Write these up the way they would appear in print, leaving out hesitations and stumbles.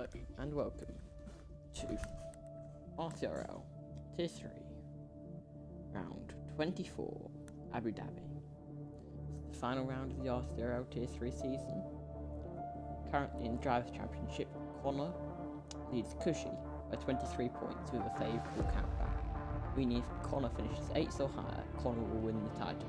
Hello and welcome to RCRL Tier 3 Round 24 Abu Dhabi. This is the final round of the RCRL Tier 3 season. Currently in the Drivers' Championship, Connor leads Cushy by 23 points with a favourable countback. Meaning if Connor finishes 8th or higher, Connor will win the title.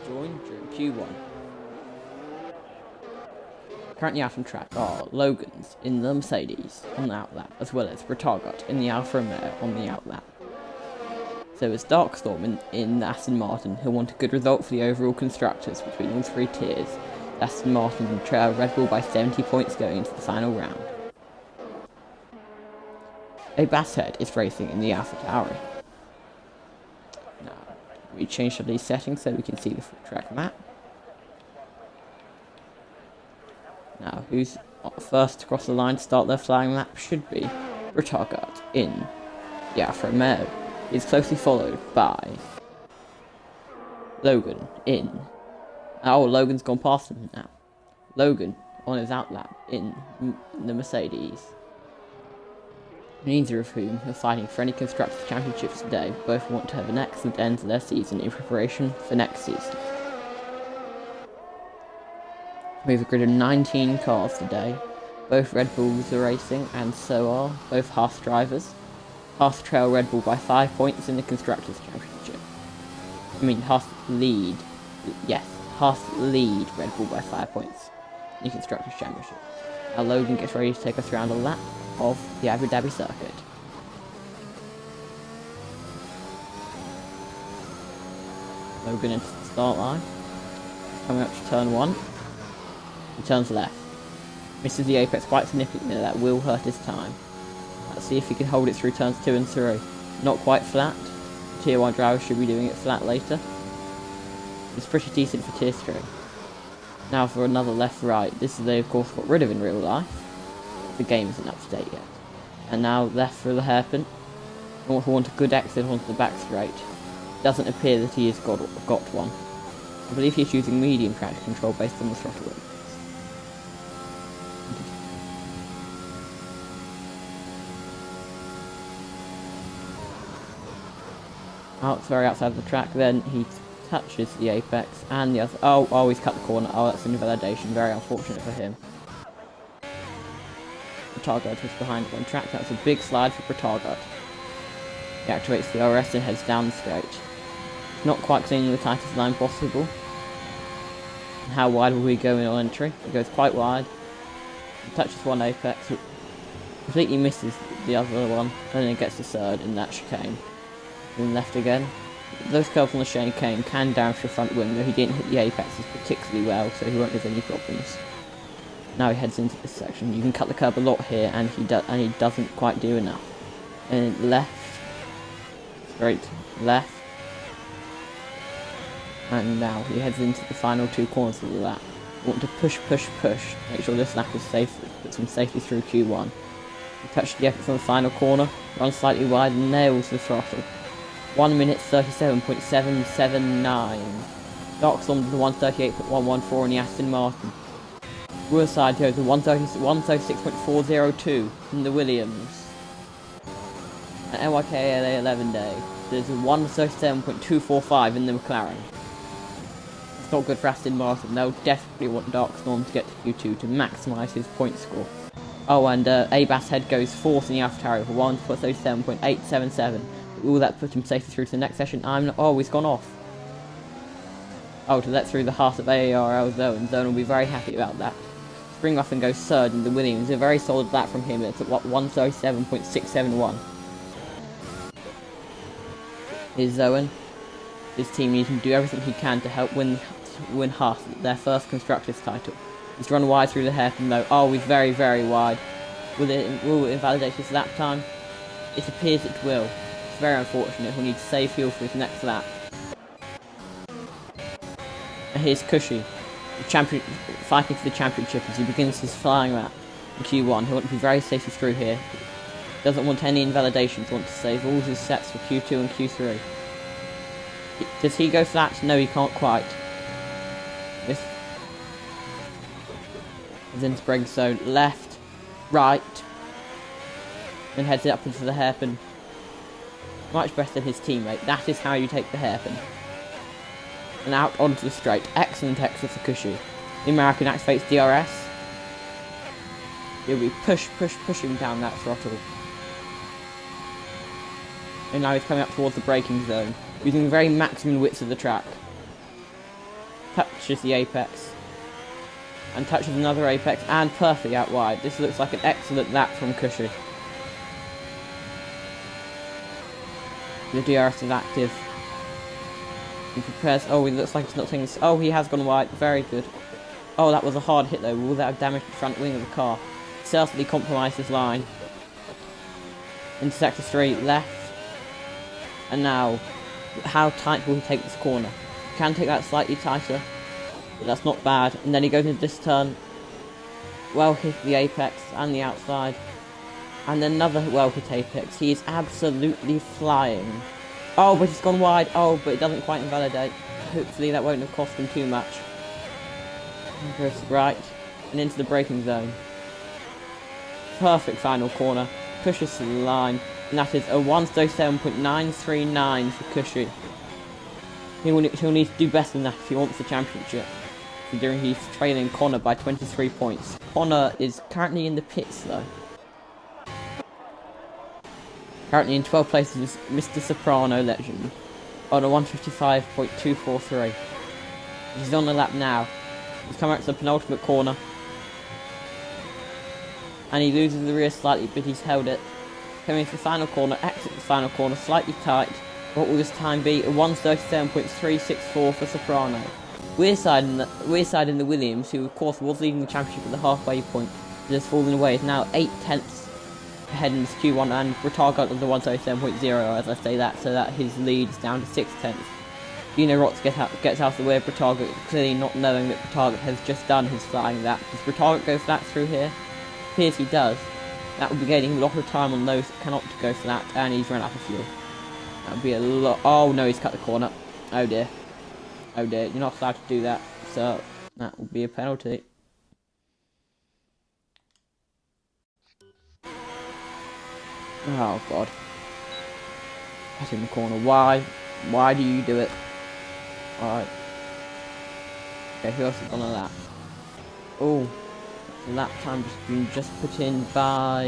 Join during Q1. Currently out on track are Logan's in the Mercedes on the outlap, as well as Britargot in the Alfa Romeo on the outlap. So is Darkstorm in the Aston Martin, who want a good result for the overall constructors between all three tiers. The Aston Martin trail Red Bull by 70 points going into the final round. A Basshead is racing in the Alpha Tauri. We changed some of these settings so we can see the full track map. Now, who's first to cross the line to start their flying lap should be Britargot in the Alfa Romeo. He's closely followed by Logan in. Oh, Logan's gone past him now. Logan on his outlap in the Mercedes. Neither of whom are fighting for any Constructors' Championships today. Both want to have an excellent end to their season in preparation for next season. We have a grid of 19 cars today. Both Red Bulls are racing, and so are both Haas drivers. Haas trail Red Bull by 5 points in the Constructors' Championship. Haas lead Red Bull by 5 points in the Constructors' Championship. Now Logan gets ready to take us around a lap of the Abu Dhabi circuit. Logan into the start line. Coming up to turn 1. He turns left. Misses the apex quite significantly, that will hurt his time. Let's see if he can hold it through turns 2 and 3. Not quite flat. Tier 1 drivers should be doing it flat later. It's pretty decent for Tier 3. Now for another left-right. This is they of course got rid of in real life. The game isn't up to date yet. And now left for the hairpin. We want a good exit onto the back straight. Doesn't appear that he has got one. I believe he's using medium traction control based on the throttle wheel. It's very outside the track, then he touches the apex and the other. Oh, he's cut the corner. Oh, that's an invalidation. Very unfortunate for him. Britargot was behind one track. That's a big slide for Britargot. He activates the RS and heads down the straight. Not quite cleaning the tightest line possible. And how wide will we go in on entry? It goes quite wide. He touches one apex, completely misses the other one, and then it gets to third in that chicane. Then left again. Those curves on the chicane can damage the front wing, though he didn't hit the apexes particularly well, so he won't have any problems. Now he heads into this section. You can cut the curb a lot here, and he doesn't quite do enough. And left, straight, left, and now he heads into the final 2 corners of the lap. You want to push, make sure this lap is safe, puts him safely through Q1. He touches the efforts on the final corner, runs slightly wide, and nails the throttle. 1 minute 37.779. Darkstorm to the 138.114 in the Aston Martin. Woodside goes to 136.402 in the Williams. And NYKLA 11 day. There's a 137.245 in the McLaren. It's not good for Aston Martin. They'll definitely want Darkstorm to get to Q2 to maximise his point score. Oh, and Basshead goes 4th in the AlphaTauri for 137.877. Will that put him safely through to the next session? He's gone off. Oh, to let through the heart of ARL Zone. Zone will be very happy about that. Springmuffin goes 3rd in the Williams. A very solid lap from him. It's at 137.671. Here's Zoen. His team needs to do everything he can to help win Haas their first Constructors title. He's run wide through the hairpin though. Oh, he's very, very wide. Will it invalidate his lap time? It appears it will. It's very unfortunate. He'll need to save fuel for his next lap. And here's Cushy, the champion, fighting for the championship as he begins his flying lap in Q1. He'll want to be very safely through here. Doesn't want any invalidations, wants to save all his sets for Q2 and Q3. Does he go flat? No, he can't quite. This is into braking zone. Left, right, and heads it up into the hairpin. Much better than his teammate. That is how you take the hairpin. And out onto the straight. Excellent exit for Cushy. The American activates DRS. He'll be pushing down that throttle. And now he's coming up towards the braking zone, using the very maximum width of the track. Touches the apex. And touches another apex, and perfectly out wide. This looks like an excellent lap from Cushy. The DRS is active. He prepares. Oh, he looks like he's not taking this. Oh, he has gone wide. Very good. Oh, that was a hard hit though. Will that have damaged the front wing of the car? Certainly compromised his line. Into sector 3, left. And now, how tight will he take this corner? He can take that slightly tighter, but that's not bad. And then he goes into this turn. Well hit the apex and the outside. And another well hit apex. He is absolutely flying. Oh, but he's gone wide. Oh, but it doesn't quite invalidate. Hopefully that won't have cost him too much. He goes right and into the braking zone. Perfect final corner. Pushes to the line. And that is a 1:07.939 for Cushy. He'll need to do better than that if he wants the championship, considering he's trailing Connor by 23 points. Connor is currently in the pits though. Currently in 12th place is Mr. Soprano Legend on a 1:55.243. He's on the lap now. He's coming out to the penultimate corner. And he loses the rear slightly, but he's held it. Coming to the final corner, exit the final corner, slightly tight. What will this time be? A 1:37.364 for Soprano. We're side in the Williams, who of course was leading the championship at the halfway point, but has fallen away, is now 8 tenths ahead in this Q1, and Ratagat of the 1:37.0 as I say that, so that his lead is down to 6 tenths. Dino Rotz gets out of the way of Ratagat, clearly not knowing that Ratagat has just done his flying lap. Does Ratagat go flat through here? Appears he does. That would be gaining a lot of time on those that cannot go flat, and he's run out of fuel. That would be a lot. Oh no, he's cut the corner. Oh dear. Oh dear, you're not allowed to do that, so that will be a penalty. Oh god. Cut in the corner. Why? Why do you do it? Alright. Okay, who else is on a lap? Oh. Lap time just put in by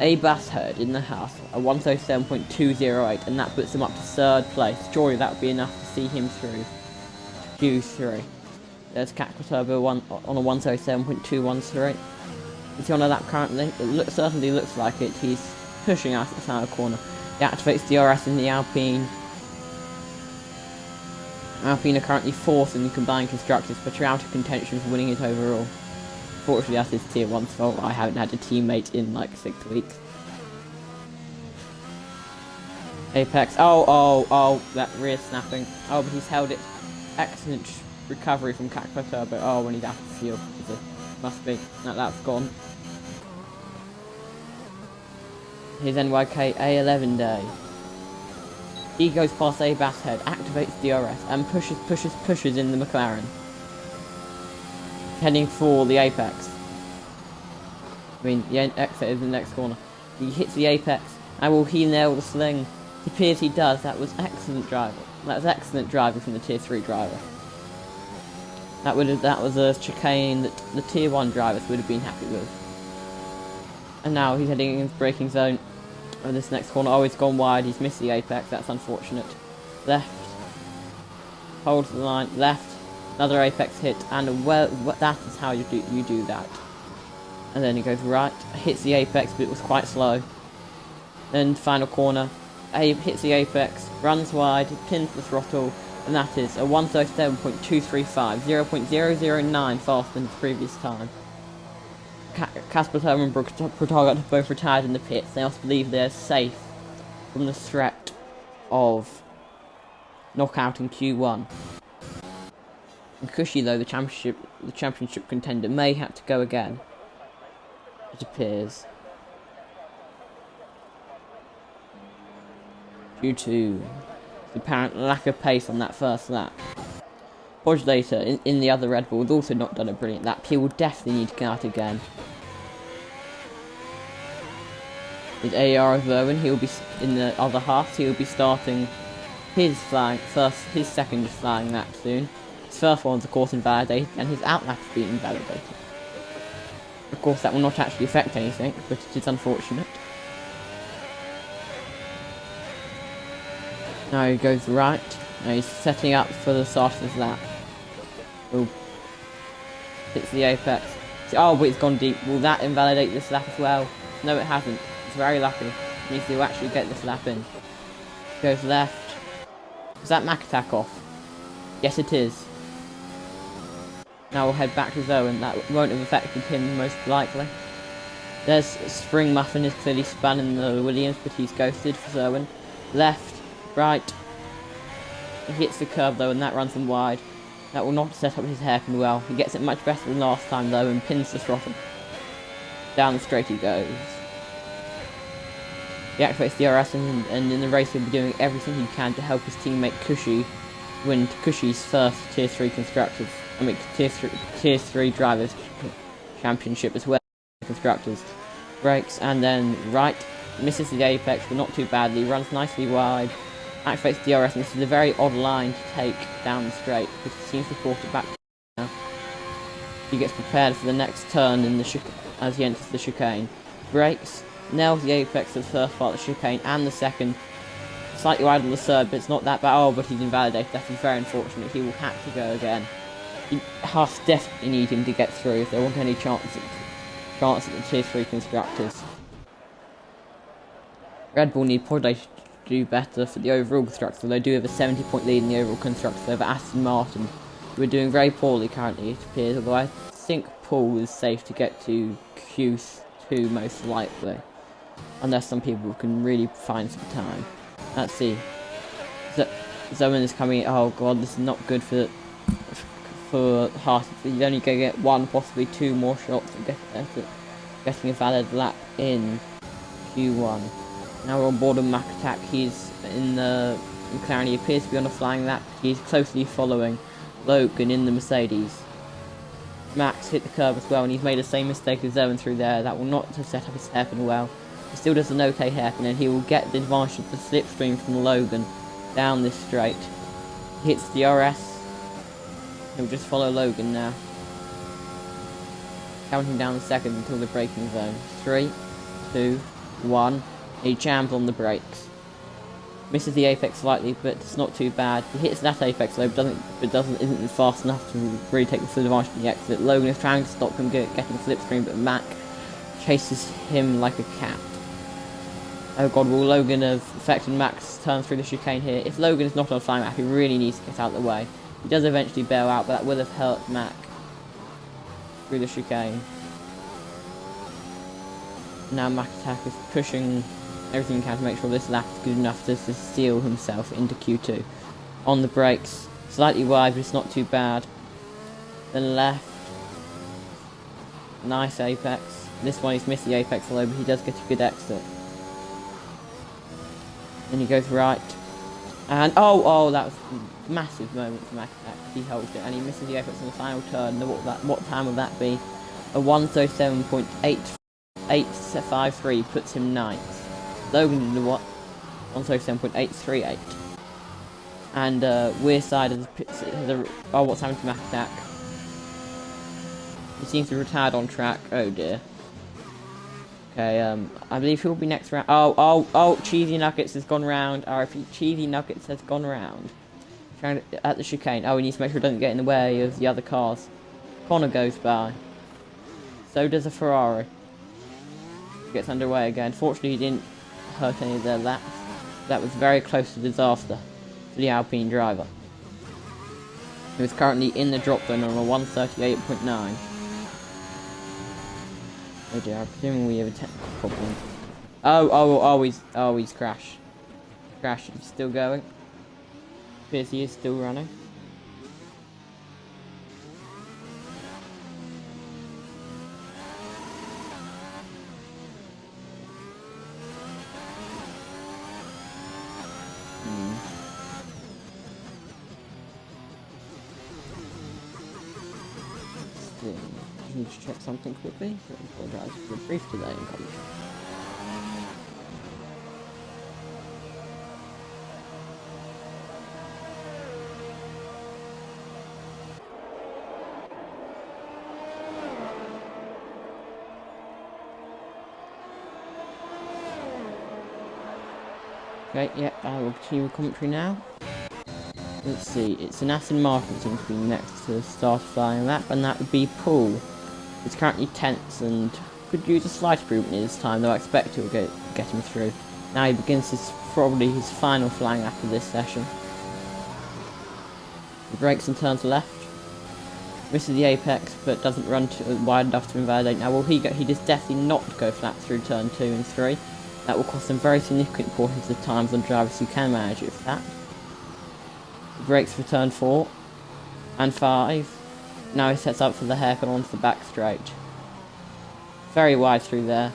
a Bassherd in the house, a 1:07.208, and that puts him up to 3rd place. Surely that would be enough to see him through Q3. There's Cactus Turbo on a 1:07.213. Is he on a lap currently? It certainly looks like it. He's pushing out the final corner. He activates DRS in the Alpine. Alpine are currently 4th in the combined constructors, but are out of contention for winning it overall. Fortunately, that's his tier 1's fault. I haven't had a teammate in like 6 weeks. Apex. Oh, that rear snapping. Oh, but he's held it. Excellent recovery from Cactus Turbo. Oh, when he's out of fuel. Must be. That's gone. His NYK A11 day. He goes past a Bassherd, activates DRS, and pushes in the McLaren. Heading for the apex. I mean, the exit is the next corner. He hits the apex, and will he nail the sling? It appears he does. That was excellent driving. That was excellent driving from the tier 3 driver. That was a chicane that the tier 1 drivers would have been happy with. And now he's heading into the braking zone. And this next corner, oh, he's gone wide. He's missed the apex. That's unfortunate. Left. Holds the line. Left. Another apex hit, and that is how you do that. And then he goes right, hits the apex, but it was quite slow. Then final corner, hits the apex, runs wide, pins the throttle, and that is a 1:37.235, 0.009 faster than the previous time. Casper Thurman and Protagot have both retired in the pits. They also believe they're safe from the threat of knockout in Q1. And Cushy, though, the championship contender, may have to go again. It appears. Due to The apparent lack of pace on that first lap. Podulator in the other Red Bull has also not done a brilliant lap. He will definitely need to get out again. With AR of Owen, he will be in the other half. He will be starting his second flying lap soon. His first one's of course invalidated, and his outlap has been invalidated. Of course, that will not actually affect anything, but it is unfortunate. Now he goes right. Now he's setting up for the start of his lap. Oh, hits the apex. Oh, but it's gone deep. Will that invalidate this lap as well? No, it hasn't. It's very lucky. It means he'll actually get this lap in. Goes left. Is that Mac attack off? Yes, it is. Now we'll head back to Zoe, that won't have affected him most likely. There's Spring Muffin is clearly spun in the Williams, but he's ghosted for Zoe. Left, right. He hits the curb though, and that runs him wide. That will not set up his hairpin well. He gets it much better than last time though, and pins the throttle. Down the straight he goes. He activates the RS, and in the race he'll be doing everything he can to help his teammate Cushy win Cushy's first Tier 3 Constructors. Tier 3 Drivers Championship as well. Constructors. Brakes, and then right. Misses the apex, but not too badly. Runs nicely wide. Activates DRS, and this is a very odd line to take down the straight, because he seems to have brought it back now. He gets prepared for the next turn in the as he enters the chicane. Brakes. Nails the apex of the first part of the chicane and the second. Slightly wide on the third, but it's not that bad. Oh, but he's invalidated. That is very unfortunate. He will have to go again. Haas definitely need him to get through if they want any chance at the Tier 3 Constructors. Red Bull need Podulator to do better for the overall Constructors. They do have a 70-point lead in the overall Constructors over Aston Martin, who are doing very poorly currently, it appears, although I think Paul is safe to get to Q2 most likely. Unless some people can really find some time. Let's see. Zoen is coming. Oh god, this is not good for Haas. He's only going to get one, possibly two more shots at getting a valid lap in Q1. Now we're on board with Mac Attack. He's in the McLaren. He appears to be on a flying lap. He's closely following Logan in the Mercedes. Max hit the curb as well, and he's made the same mistake as Zoen through there. That will not set up his hairpin well. He still does an okay hairpin, and he will get the advantage of the slipstream from Logan down this straight. He hits the RS. He'll just follow Logan now. Counting down the seconds until the braking zone. 3, 2, 1. He jams on the brakes. Misses the apex slightly, but it's not too bad. He hits that apex though, but isn't fast enough to really take the full advantage of the exit. Logan is trying to stop him getting slipstream, but Mac chases him like a cat. Oh god, will Logan have affected Mac's turn through the chicane here? If Logan is not on a flying map, he really needs to get out of the way. He does eventually bail out, but that will have hurt Mac through the chicane. Now Mac Attack is pushing everything he can to make sure this lap is good enough to steal himself into Q2. On the brakes, slightly wide, but it's not too bad. Then left. Nice apex. This one he's missed the apex a little, but he does get a good exit. Then he goes right. And oh, that was a massive moment for Mac Attack. He holds it, and he misses the apex on the final turn. What time would that be? A 1:37.853 puts him 9th. Logan did a 1:37.838. And we're side of the oh, what's happened to Mac Attack? He seems to have retired on track. Oh dear. Okay, I believe he'll be next round. Oh, Cheesy Nuggets has gone round. I repeat, Cheesy Nuggets has gone round. At the chicane. Oh, he needs to make sure it doesn't get in the way of the other cars. Connor goes by. So does a Ferrari. Gets underway again. Fortunately, he didn't hurt any of their laps. That was very close to disaster for the Alpine driver. He was currently in the drop zone on a 1:38.9. Oh dear, I'm presuming we have a technical problem. He's crashed. Crashed, he's still going. Appears he is still running. see. I need to check something quickly. I apologise for the brief delay in commentary. Okay, yeah, I will continue with commentary now. Let's see, it's an Aston Martin seems to be next to the start flying lap, and that would be Paul. It's currently tense and could use a slight improvement in his time, though I expect it will get him through. Now he begins probably his final flying lap of this session. He brakes and turns left. Misses the apex, but doesn't run wide enough to invalidate. Now will he does definitely not go flat through turn 2 and 3. That will cost him very significant portions of times on drivers who can manage it flat. He brakes for turn 4 and 5. Now he sets up for the haircut onto the back straight. Very wide through there.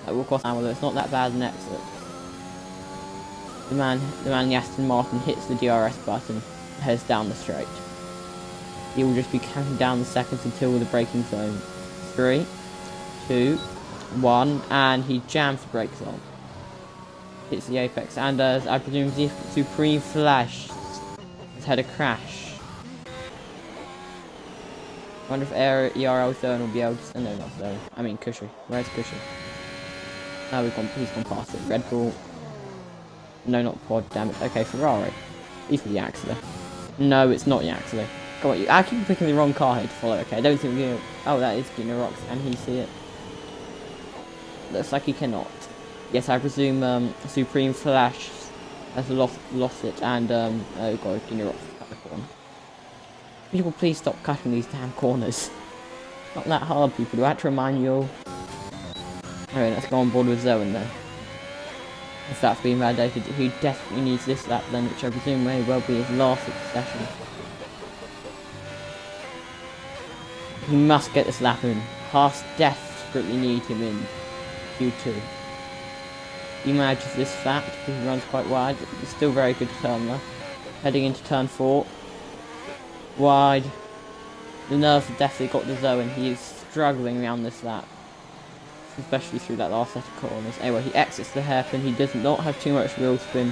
That will cost him, although it's not that bad an exit. The man in the Aston Martin hits the DRS button and heads down the straight. He will just be counting down the seconds until the braking zone. 3, 2, 1, and he jams the brakes on. Hits the apex, and I presume the Supreme Flash has had a crash. I wonder if RCRL Zone will be able to... no, not Zone. I mean Cushy. Where's Cushy? Oh, he's gone past it. Red Bull. No, not Pod, damn it. Okay, Ferrari. He's for the Yaxley. No, it's not Yaxley. Come on, I keep picking the wrong car here to follow. Okay, I don't think we're gonna... oh, that is Gina Rocks. Can he see it? Looks like he cannot. Yes, I presume Supreme Flash has lost it, and oh god, Gina Rocks cut the corner. People, please stop cutting these damn corners. Not that hard, people. Do I have to remind you all? Alright, let's go on board with Zoe then. If that's being validated, he definitely needs this lap then, which I presume may well be his last session. He must get this lap in. Haas desperately need him in Q2. He manages this flat because he runs quite wide. It's still very good turn though. Heading into turn 4. Wide. The nerves have definitely got the Zoe, and he is struggling around this lap. Especially through that last set of corners. Anyway, he exits the hairpin. He does not have too much wheel spin.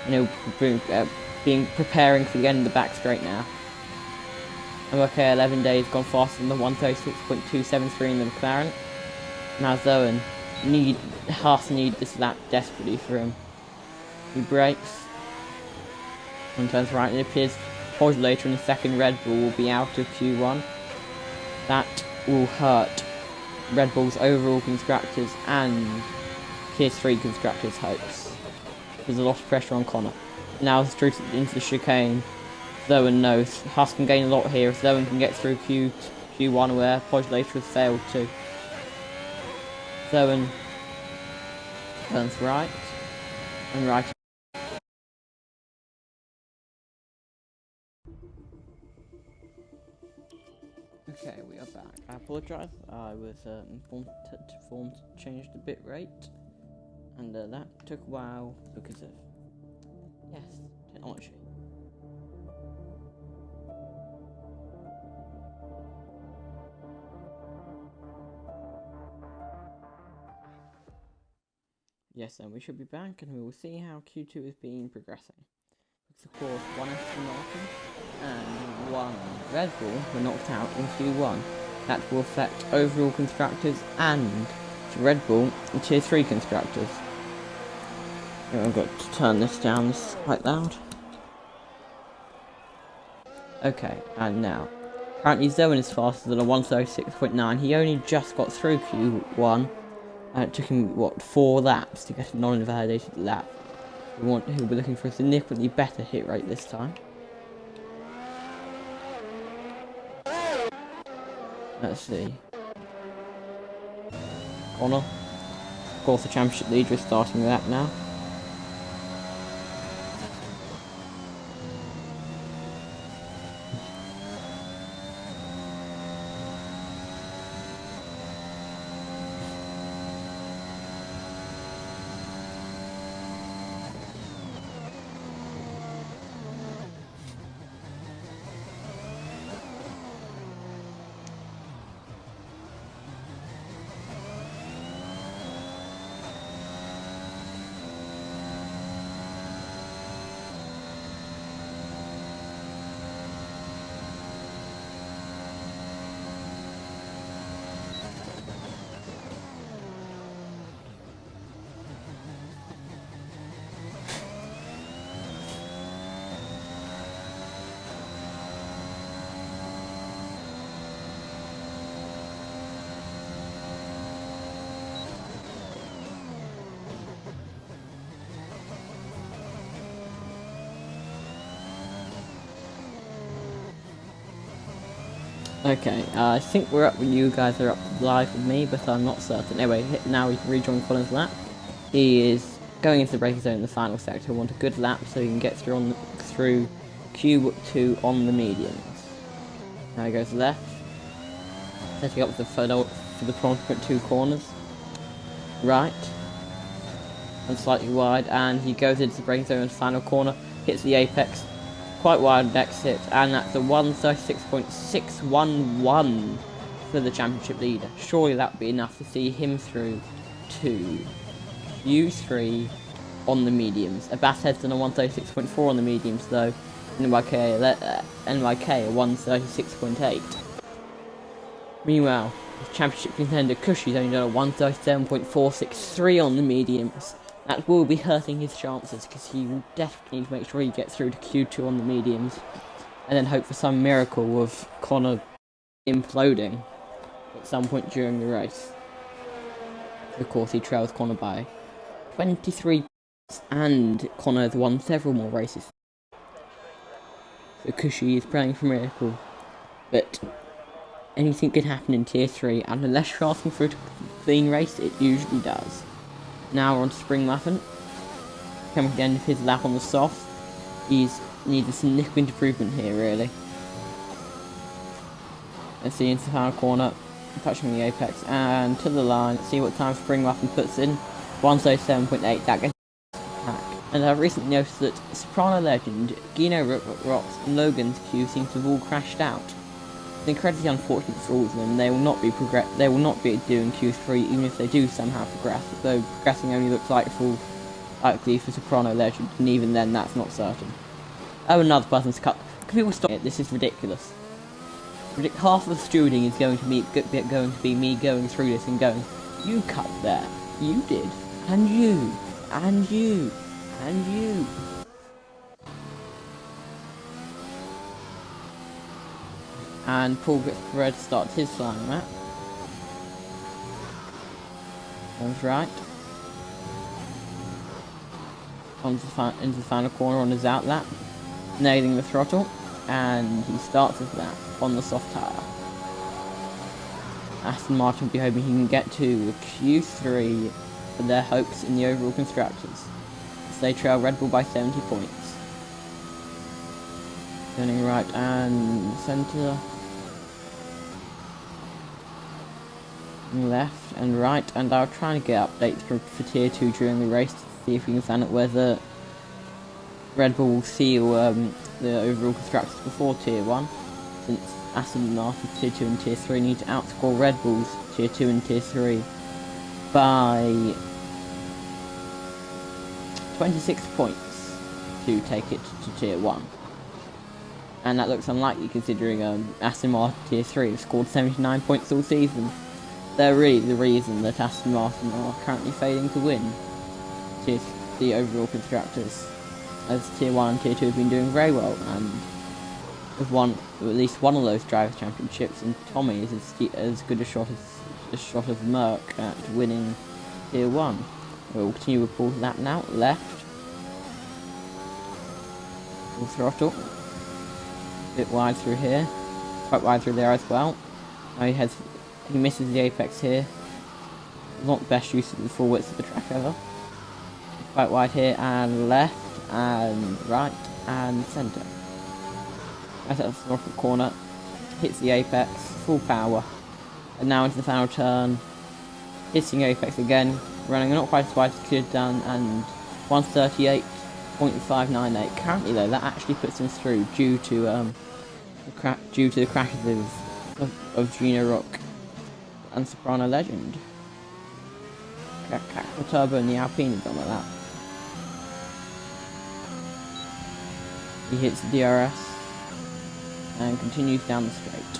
You know, preparing for the end of the back straight now. And okay, 11 days gone faster than the 136.273 in the McLaren. Now Zoe Haas need this lap desperately for him. He brakes and turns right, and it appears Pod later in the second Red Bull will be out of Q1. That will hurt Red Bull's overall constructors and Tier 3 constructors' hopes. There's a lot of pressure on Connor. Now through into the chicane, Zoe knows Haas can gain a lot here if Zoe can get through Q1 where Pod later has failed to. Zoe turns right and right. Okay, we are back. I apologise. I was informed to change the bit rate, and that took a while because of technology. Yes, then we should be back, and we will see how Q2 has been progressing. Because of course, one Aston Martin and one Red Bull were knocked out in Q1. That will affect overall constructors and Red Bull and Tier 3 constructors. I've got to turn this down, this is quite loud. Okay, and now. Currently Zoe is faster than a 136.9. He only just got through Q1. It took him, 4 laps to get a non-invalidated lap. He'll be looking for a significantly better hit rate this time. Let's see. Connor. Of course, the championship leader is starting the lap now. Okay, I think we're up when you guys are up live with me, but I'm not certain. Anyway, now we can rejoin Colin's lap. He is going into the braking zone in the final sector. I want a good lap so he can get through Q2 on the mediums. Now he goes left, setting up for the penultimate 2 corners. Right, and slightly wide, and he goes into the braking zone in the final corner, hits the apex, quite wide exit, and that's a 1:36.611 for the championship leader. Surely that would be enough to see him through to Q3 on the mediums. Abbas heads on a 1:36.4 on the mediums though. NYK a 1:36.8. Meanwhile, the championship contender Cushy's only done a 1:37.463 on the mediums. That will be hurting his chances because he will definitely need to make sure he gets through to Q2 on the mediums, and then hope for some miracle of Connor imploding at some point during the race. Of course, he trails Connor by 23 points, and Connor has won several more races. So Cushy is praying for a miracle, but anything could happen in Tier 3, and unless you're asking for a clean race, it usually does. Now we're on to Spring Muffin. Coming to the end of his lap on the soft. He needs a significant improvement here, really. Let's see into the final corner, touching the apex, and to the line. Let's see what time Spring Muffin puts in. 1:07.8. That gets back. And I've recently noticed that Soprano legend Gino Rocks and Logan's queue seems to have all crashed out. It's incredibly unfortunate for all of them. They will not be doing Q3 even if they do somehow progress, though progressing only looks likely for Soprano legend, and even then that's not certain. Oh, another person's cut. Can people stop it? This is ridiculous. Half of the stewarding is going to be me going through this and going, you cut there, you did, and you, and you, and you. And Paul gets prepared to start his flying lap. That's right. Into the final corner on his out lap, nailing the throttle, and he starts his lap on the soft tyre. Aston Martin will be hoping he can get to Q3 for their hopes in the overall constructors, as they trail Red Bull by 70 points. Turning right and centre, left and right, and I'll try and get updates for Tier 2 during the race to see if we can find out whether Red Bull will seal the overall constructors before Tier 1, since Aston Martin Tier 2 and Tier 3 need to outscore Red Bull's Tier 2 and Tier 3 by 26 points to take it to Tier 1. And that looks unlikely considering Aston Martin Tier 3 have scored 79 points all season. They're really the reason that Aston Martin are currently failing to win the overall constructors, as Tier 1 and Tier 2 have been doing very well, and have won at least one of those Drivers' Championships, and Tommy is as good a shot as Merck at winning Tier 1. We'll continue with Paul's lap now, left, full throttle, a bit wide through here, quite wide through there as well. Now he misses the apex here, not the best use of the full width of the track ever. Quite wide here, and left, and right, and centre. As at the throttle corner, hits the apex, full power, and now into the final turn, hitting apex again, running not quite as wide as he could have done, and 1:38.598. Currently though, that actually puts him through due to the crashes of Gino Rock and Soprano legend. The Turbo and the Alpine have done like that. He hits the DRS and continues down the straight.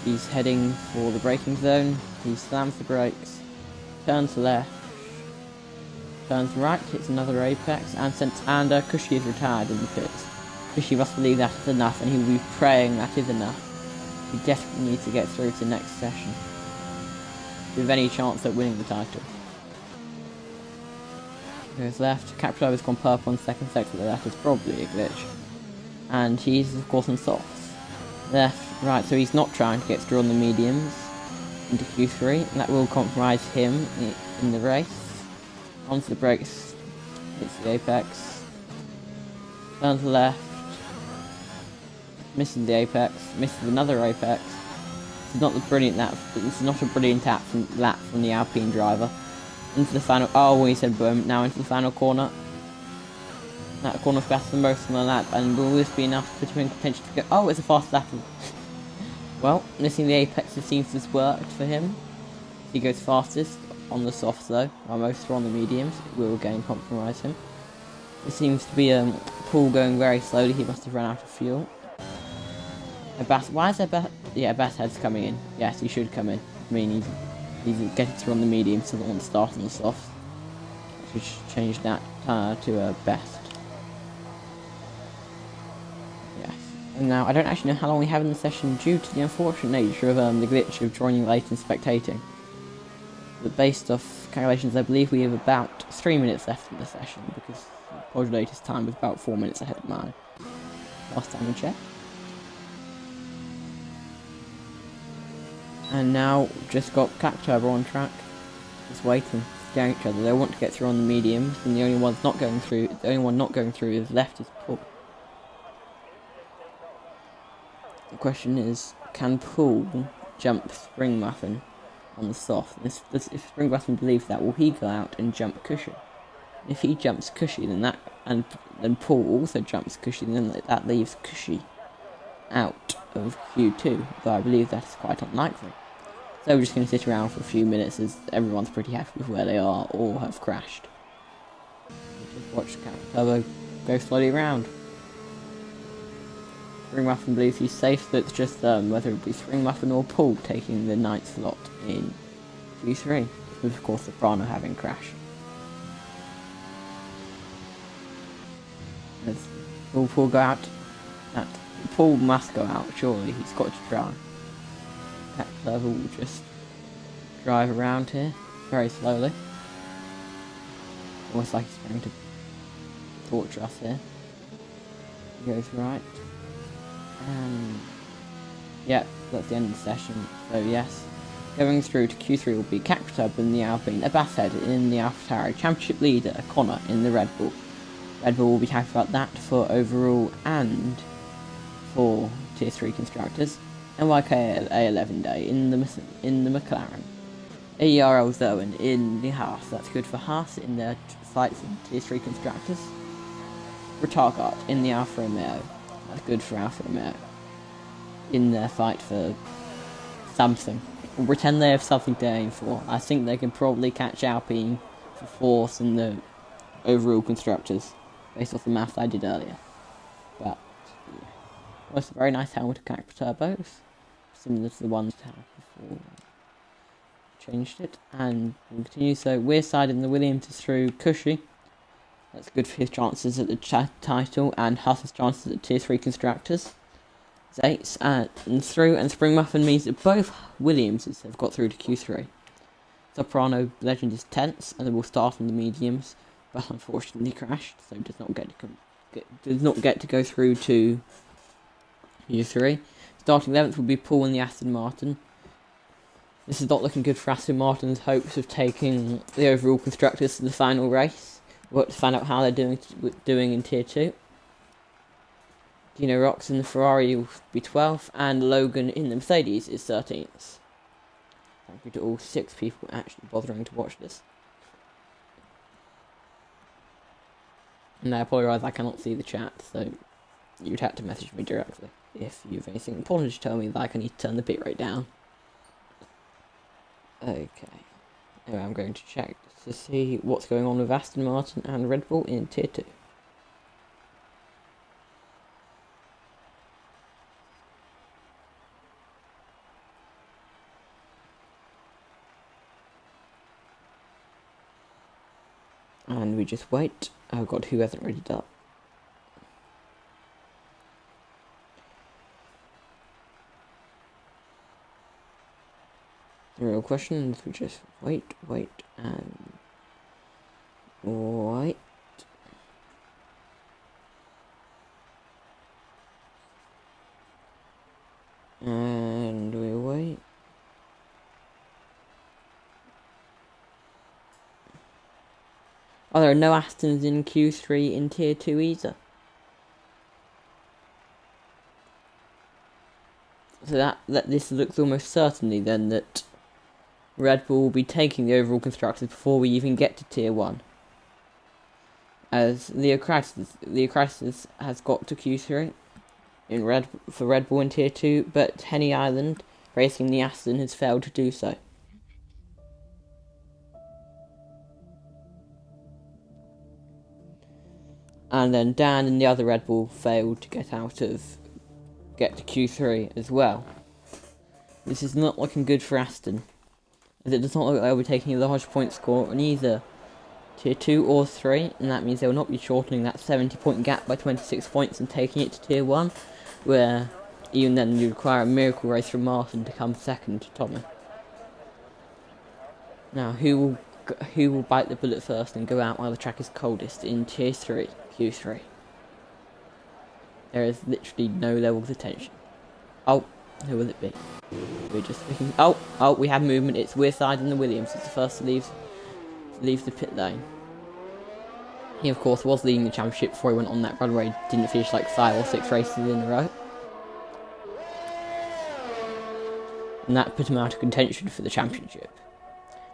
He's heading for the braking zone. He slams the brakes, turns left, turns right, hits another apex, and Cushy is retired in the pits. Cushy must believe that is enough, and he will be praying that is enough. He desperately needs to get through to the next session with any chance at winning the title. Goes left, Captain has gone purple on the second sector, that is probably a glitch. and he's of course on softs. Left, right, so he's not trying to get through on the mediums into Q3, and that will compromise him in the race. Onto the brakes, hits the apex, turns left, misses the apex, misses another apex. This is not the brilliant lap. This is not a brilliant lap from the Alpine driver. Into the final. Oh, he said boom. Now into the final corner. That corner's faster than most on the lap, and will this be enough to bring potential to go? Oh, it's a fast lap. Well, missing the apex, it seems this worked for him. He goes fastest on the softs though, while most are on the mediums. It will again compromise him. It seems to be Paul going very slowly. He must have run out of fuel. Why is there Basshead's coming in? Yes, he should come in. I mean, he's getting through on the mediums, so doesn't want to start on the softs. We should change that to a best. And now, I don't actually know how long we have in the session due to the unfortunate nature of the glitch of joining late and spectating. But based off calculations, I believe we have about 3 minutes left in the session, because Pod's latest time was about 4 minutes ahead of mine. Last time we checked. And now, just got Cack Turbo on track, just waiting, staring at each other. They want to get through on the mediums, and the only one not going through is left is Paul. The question is, can Paul jump Spring Muffin on the soft? If Spring Muffin believes that, will he go out and jump Cushy? If he jumps Cushy, then Paul also jumps Cushy, then that leaves Cushy out of Q2, though I believe that is quite unlikely. So we're just going to sit around for a few minutes as everyone's pretty happy with where they are or have crashed. Just watch Captain Turbo go slowly around. Spring Muffin believes he's safe, so it's just whether it be Spring Muffin or Paul taking the 9th slot in Q3, with of course the Prana having crashed. As will Paul go out? Paul must go out, surely, he's got to try. That level will just drive around here, very slowly. Almost like he's trying to torture us here. He goes right. And yeah, that's the end of the session. So yes, going through to Q3 will be Cactub in the Alpine, a Basshead in the AlphaTauri, Championship leader Connor in the Red Bull. Red Bull will be happy about that for overall and for Tier 3 constructors. NYK A11 Day in the McLaren. ARL Zoen in the Haas, that's good for Haas in their fight for Tier 3 constructors. Retagart in the Alfa Romeo, that's good for Alfa Romeo in their fight for something. We'll pretend they have something to aim for. I think they can probably catch Alpine for 4th in the overall constructors, based off the math I did earlier. But yeah. Well, it's a very nice helmet of Cactus Turbos, similar to the ones we had before changed it, and we'll continue. So we're siding the Williams through Cushy. That's good for his chances at the title, and Huss's chances at Tier 3 constructors. Zates and through, and Spring Muffin means that both Williamses have got through to Q3. Soprano Legend is tense, and they will start on the mediums, but unfortunately crashed, so does not get to go through to Q3. Starting 11th will be Paul in the Aston Martin. This is not looking good for Aston Martin's hopes of taking the overall constructors to the final race. We'll have to find out how they're doing in Tier 2. Dino Rocks in the Ferrari will be 12th, and Logan in the Mercedes is 13th. Thank you to all 6 people actually bothering to watch this. And I apologise, I cannot see the chat, so you'd have to message me directly if you have anything important to tell me, like I need to turn the bit rate down. Okay. Anyway, I'm going to check to see what's going on with Aston Martin and Red Bull in Tier 2. And we just wait. Oh god, who hasn't readied up? The real question is we just wait, and wait. And we wait. Oh, there are no Astons in Q3 in Tier 2 either. So that this looks almost certainly then that Red Bull will be taking the overall constructors before we even get to Tier 1. As Leo Crisis has got to Q3 for Red Bull in Tier 2, but Henny Island, racing the Aston, has failed to do so. And then Dan and the other Red Bull failed to get to Q3 as well. This is not looking good for Aston, as it does not look like they'll be taking the Hodge point score on either Tier 2 or 3, and that means they will not be shortening that 70-point gap by 26 points and taking it to Tier 1, where even then you require a miracle race from Martin to come second to Tommy. Now, who will bite the bullet first and go out while the track is coldest in Tier 3, Q3? There is literally no levels of tension. Oh, who will it be? We're just thinking. Oh, we have movement. It's Wearside and the Williams. It's the first to leave the pit lane. He, of course, was leading the championship before he went on that run where he didn't finish like 5 or 6 races in a row. And that put him out of contention for the championship.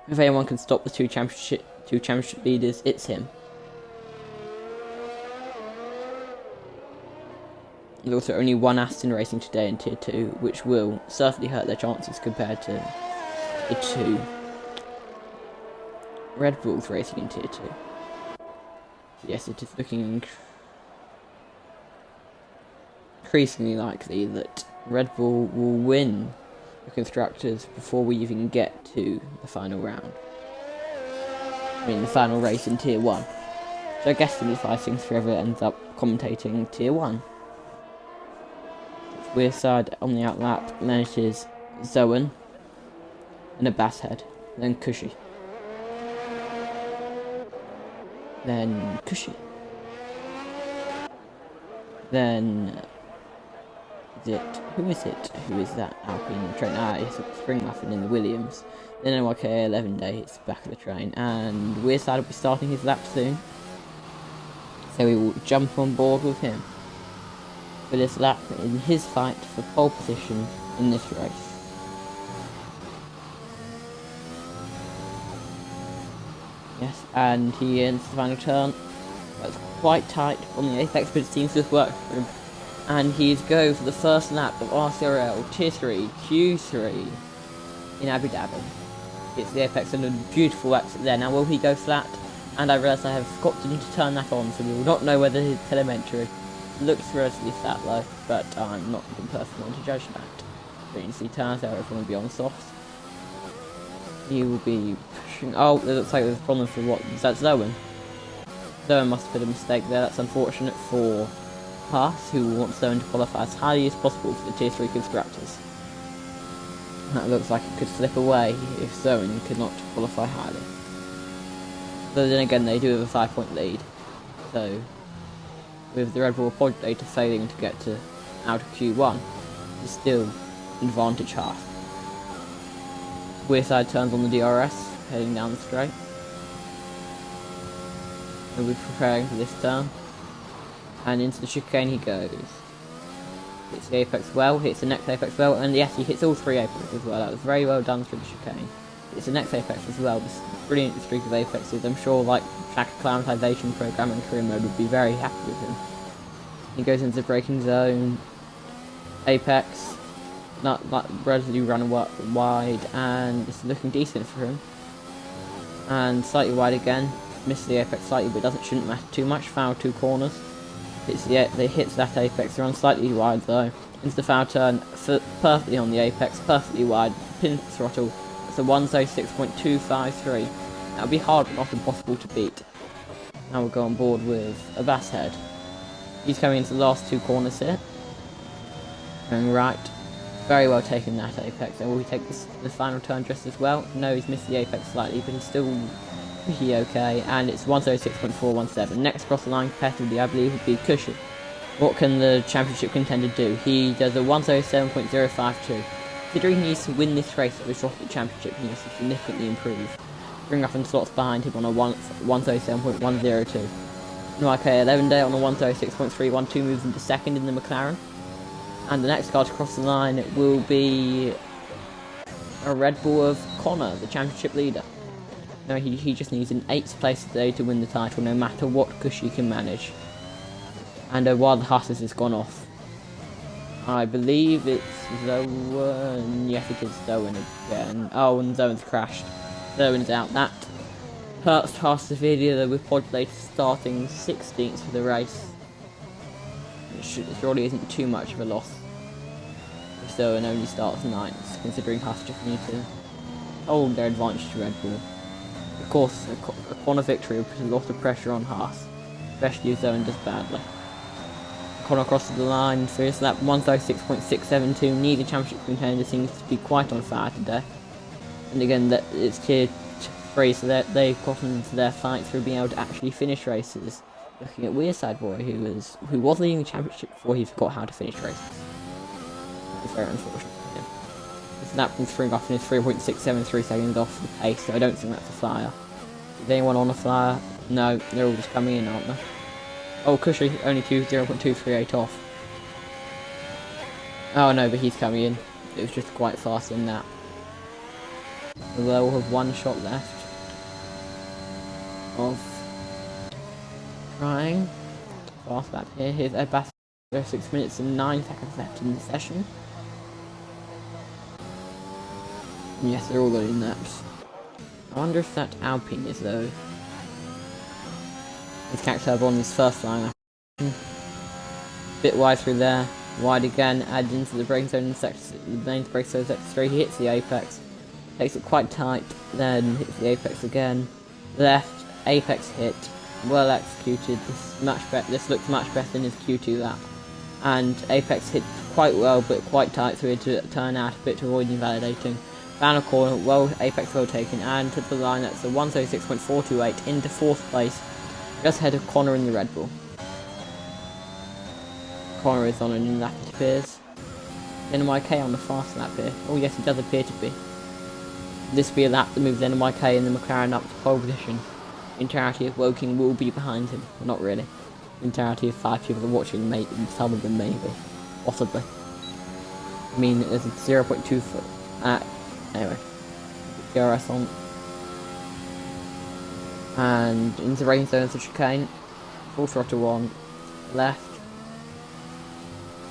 If anyone can stop the two championship leaders, it's him. There's also only one Aston racing today in Tier 2, which will certainly hurt their chances compared to the 2 Red Bulls racing in Tier 2. Yes, it is looking increasingly likely that Red Bull will win the Constructors before we even get to the final round. I mean, the final race in Tier 1. So I guess simplifies things for whoever ends up commentating Tier 1. Wearside on the outlap, and then it is Zoan, and a Basshead, then Cushy. Then Cushy. Then who is it? Who is that Alpine train? It's a Spring Muffin in the Williams. Then NYK 11 day hits the back of the train, and Wearside will be starting his lap soon. So we will jump on board with him for this lap in his fight for pole position in this race. Yes, and he ends the final turn. That's quite tight on the apex, but it seems to have worked for him. And he's go for the first lap of RCRL Tier 3 Q3 in Abu Dhabi. It's the apex and a beautiful exit there. Now will he go flat? And I realise I have forgotten to turn that on, so we will not know whether his telemetry looks relatively flat though, but I'm not the person to judge that. But you can see turns out everyone will be on softs. He will be pushing. Oh, it looks like there's a problem for what? Is that Zoan? Zoan must have been a mistake there. That's unfortunate for Haas, who wants Zoan to qualify as highly as possible for the Tier 3 Constructors. That looks like it could slip away if Zoan could not qualify highly. But then again, they do have a 5-point lead, so with the Red Bull pod data failing to get out of Q1, it's still advantage Haas. Wearside turns on the DRS, heading down the straight. He'll be preparing for this turn, and into the chicane he goes. Hits the apex well, hits the next apex well, and yes, he hits all 3 apexes as well. That was very well done through the chicane. It's the next apex as well. This brilliant streak of apexes. I'm sure, like, track acclimatization program and career mode would be very happy with him. He goes into the braking zone. Apex, not relatively run wide, and it's looking decent for him. And slightly wide again. Missed the apex slightly, but shouldn't matter too much. Foul 2 corners. They hits that apex. They're on slightly wide though. Into the foul turn, perfectly on the apex, perfectly wide. Pin the throttle. It's a 106.253. That would be hard but not impossible to beat. Now we'll go on board with a Basshead. He's coming into the last 2 corners here. Going right. Very well taken that apex. And will he take the final turn just as well? No, he's missed the apex slightly, but he's still pretty okay. And it's 106.417. Next across the line competitively, I believe, would be Cushy. What can the championship contender do? He does a 107.052. Considering he needs to win this race at the Rocket Championship, he needs to significantly improve. Bring up and slots behind him on a 107.102. NYK 11 Day on a 106.312 moves into second in the McLaren. And the next car to cross the line will be a Red Bull of Connor, the championship leader. No, he just needs an 8th place today to win the title, no matter what Kush he can manage. And while the Haas has gone off, I believe it's Zoen. Yes, it is Zoen again. Oh, and Zoen's crashed. Zoen's out. That hurts Haas severely, with Podlate starting 16th for the race. It surely isn't too much of a loss if Zoen only starts 9th, considering Haas just need to hold their advantage to Red Bull. Of course, a corner victory will put a lot of pressure on Haas, especially if Zoen does badly. Connor crosses the line, first lap 106.672. Neither championship contender seems to be quite on fire today. And again, that it's tier 3, so that they've gotten into their fight through being able to actually finish races. Looking at Weirdside Boy, who was leading the championship before he forgot how to finish races. It's very unfortunate for him. This lap from spring off and is 3.673 seconds off the pace, so I don't think that's a flyer. Is anyone on a flyer? No, they're all just coming in, aren't they? Oh, Cushy, only 0.238 off. Oh no, but he's coming in. It was just quite fast in that. So they'll have one shot left of trying. Fast lap here. Here's Ed Bass. 6 minutes and 9 seconds left in the session. Yes, they're all loading laps. I wonder if that Alpine is though. His character on his first flying lap. Bit wide through there. Wide again, added into the braking zone in sector 3. He hits the apex. Takes it quite tight, then hits the apex again. Left, apex hit. Well executed. This looks much better than his Q2 lap. And apex hit quite well, but quite tight, so he had to turn out a bit to avoid invalidating. Final corner, apex well taken, and to the line. That's a 106.428 into 4th place. Just ahead of Connor in the Red Bull. Connor is on an in lap, it appears. NYK on the fast lap here. Oh yes, he does appear to be. This will be a lap that moves NYK and the McLaren up to pole position. The entirety of Woking will be behind him. Well, not really. The entirety of 5 people are watching, maybe, some of them maybe. Possibly. I mean, there's a 0.2 foot. Anyway. DRS on. And into braking zones of chicane. Full throttle on. Left.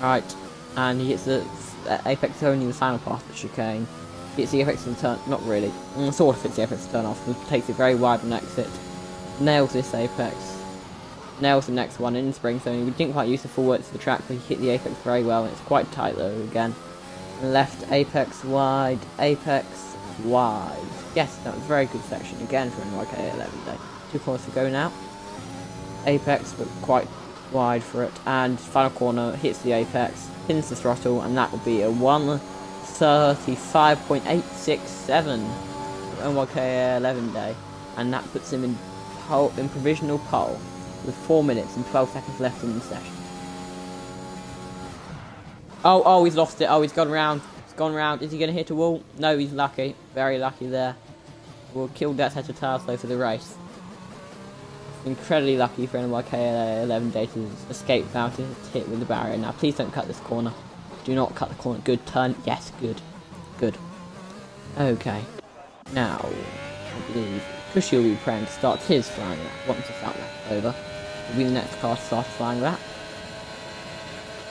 Right. And he hits the apex only the final pass of chicane. Hits the apex of the turn. Not really. Sort of hits the apex of the turn off. And takes it very wide on exit. Nails this apex. Nails the next one in spring zone. We didn't quite use the full width of the track, but he hit the apex very well. And it's quite tight though again. Left apex wide. Apex wide. Yes, that was a very good section again for NYK 11 Day. 2 corners to go now. Apex, but quite wide for it. And final corner hits the apex, pins the throttle, and that will be a 135.867 for NYK 11 Day. And that puts him in provisional pole with 4 minutes and 12 seconds left in the session. Oh, he's lost it. Oh, he's gone round. Gone round. Is he going to hit a wall? No, he's lucky. Very lucky there. Will kill that set of tires though for the race. Incredibly lucky for NYK 11 Day to escape without a hit with the barrier. Now, please don't cut this corner. Do not cut the corner. Good turn. Yes, good. Good. Okay. Now, I believe Cushy will be preparing to start his flying lap once the start lap is over. He'll be the next car to start a flying lap.